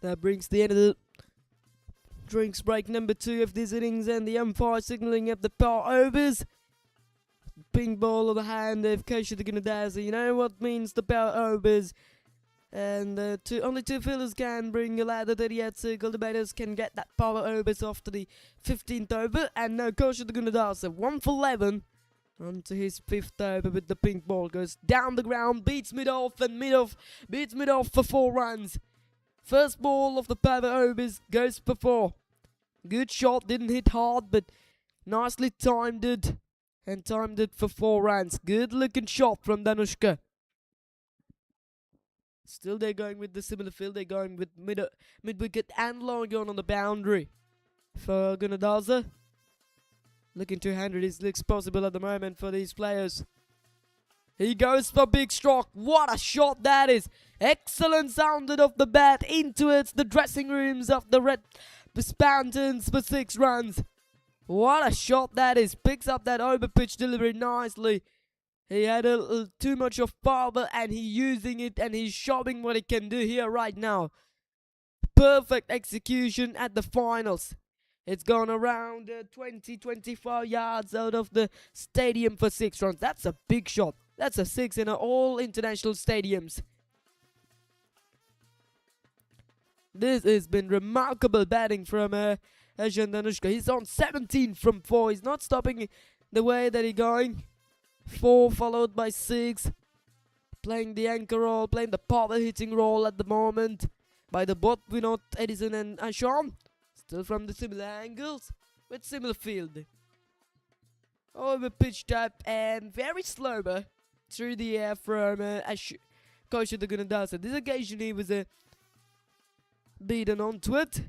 That brings the end of the drinks break number 2 of this innings, and the umpire signalling up the power overs. pink ball of the hand of Kosher the Gunadaza. You know what means the power overs. And only two fielders can bring a ladder to the circle. The batters can get that power overs after the 15th over. And now Kosher the Gunadaza, 1 for 11. Onto his 5th over with the pink ball. Goes down the ground, beats mid-off, and mid-off beats mid-off for 4 runs. First ball of the power overs goes for 4. Good shot, didn't hit hard, but nicely timed it. And timed it for 4 runs. Good looking shot from Danushka. Still they're going with the similar field. They're going with mid-wicket and long on the boundary for Gunadaza. Looking 200 looks possible at the moment for these players. He goes for big stroke. What a shot that is. Excellent sounded off the bat into the dressing rooms of the Red Spantons for 6 runs. What a shot that is. Picks up that over pitch delivery nicely. He had too much of power and he's using it and he's showing what he can do here right now. Perfect execution at the finals. It's gone around 20-25 yards out of the stadium for 6 runs. That's a big shot. That's a 6 in all international stadiums. This has been remarkable batting from Ashan Danushka. He's on 17 from 4. He's not stopping the way that he's going. 4 followed by 6. Playing the anchor role, playing the power hitting role at the moment by the both Vinod, Edison and Ashan. Still from the similar angles with similar field. Over pitch tap and very slower through the air from Kosher the Gunadaza. This occasion he was beaten onto it.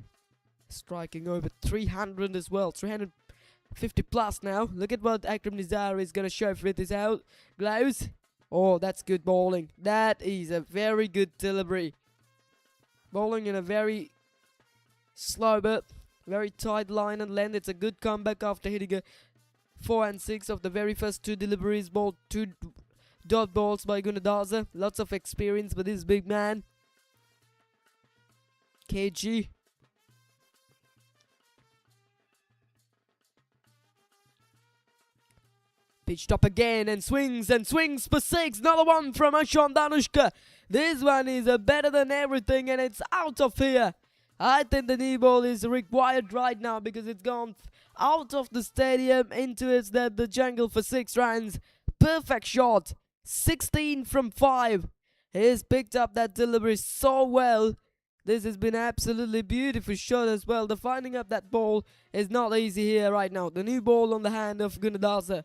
Striking over 300 as well. 350 plus now. Look at what Akram Nizar is going to show with his out gloves. Oh, that's good bowling. That is a very good delivery. Bowling in a very slow but very tight line and length. It's a good comeback after hitting a 4 and 6 of the very first 2 deliveries. Bowled 2 dot balls by Gunadaza. Lots of experience with this big man. KG. Pitched up again and swings for 6. Another one from Ashan Danushka. This one is better than everything and it's out of here. I think the knee ball is required right now because it's gone out of the stadium into the jungle for 6 runs. Perfect shot. 16 from 5. He's picked up that delivery so well. This has been absolutely beautiful shot as well. The finding up that ball is not easy here right now. The new ball on the hand of Gunadaza.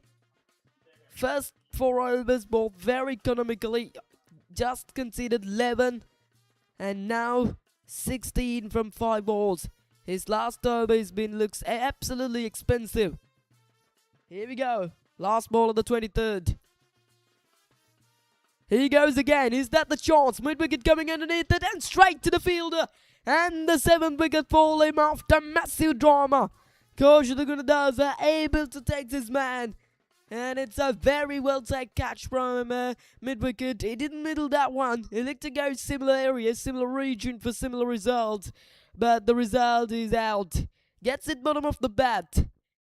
First 4 overs bowled very economically. Just conceded 11. And now 16 from 5 balls. His last over looks absolutely expensive. Here we go. Last ball of the 23rd. Here he goes again. Is that the chance? Mid-wicket coming underneath it and straight to the fielder. And the 7th wicket for him after massive drama. Kosher the Gunadaza able to take this man. And it's a very well taken catch from mid-wicket. He didn't middle that one. He looked to go similar area, similar region for similar results. But the result is out. Gets it bottom of the bat.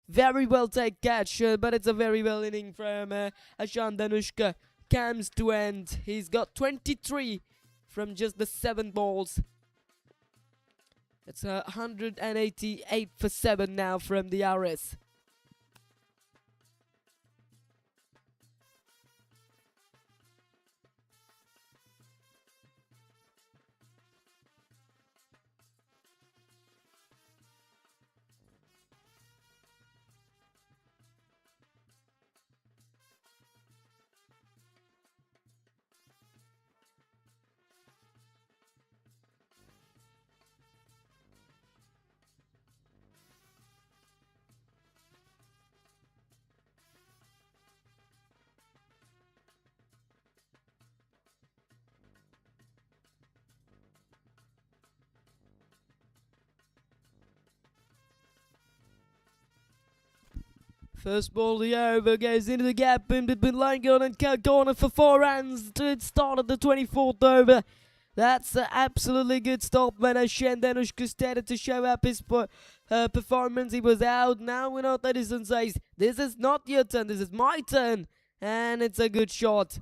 Very well taken catch, but it's a very well inning from Ashan Danushka. Comes to end. He's got 23 from just the 7 balls. It's 188 for 7 now from the RS. First ball, the over goes into the gap in between Langone and Kalkona for 4 runs to start of the 24th over. That's an absolutely good stop when Ashan Danushka started to show up his performance. He was out. Now Vinod Edison says, this is not your turn, this is my turn. And it's a good shot.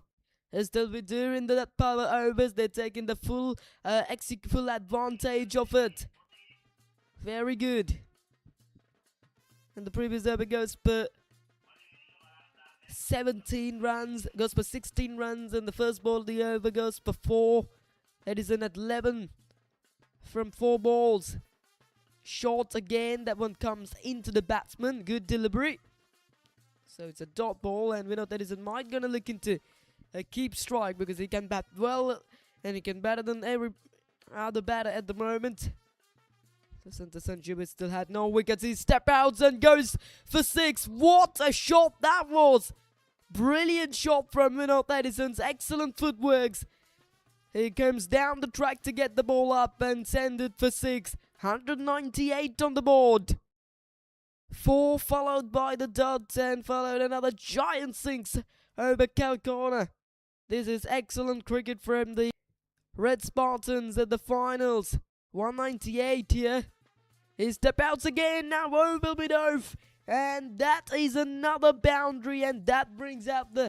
Still, we during the power overs, they're taking the full advantage of it. Very good. And the previous over goes for 17 runs, goes for 16 runs, and the first ball of the over goes for 4. Edison at 11 from 4 balls. Short again, that one comes into the batsman. Good delivery. So it's a dot ball, and we know that Edison might gonna look into a keep strike because he can bat well, and he can batter than every other batter at the moment. So Santa Sanjuba still had no wickets. He step out and goes for 6. What a shot that was! Brilliant shot from Vinod Edison's excellent footworks. He comes down the track to get the ball up and send it for 6. 198 on the board. 4 followed by the dot and followed another giant 6 over Cal Corner. This is excellent cricket from the Red Spartans at the finals. 198 here. He step outs again, now over Bidove. And that is another boundary, and that brings out the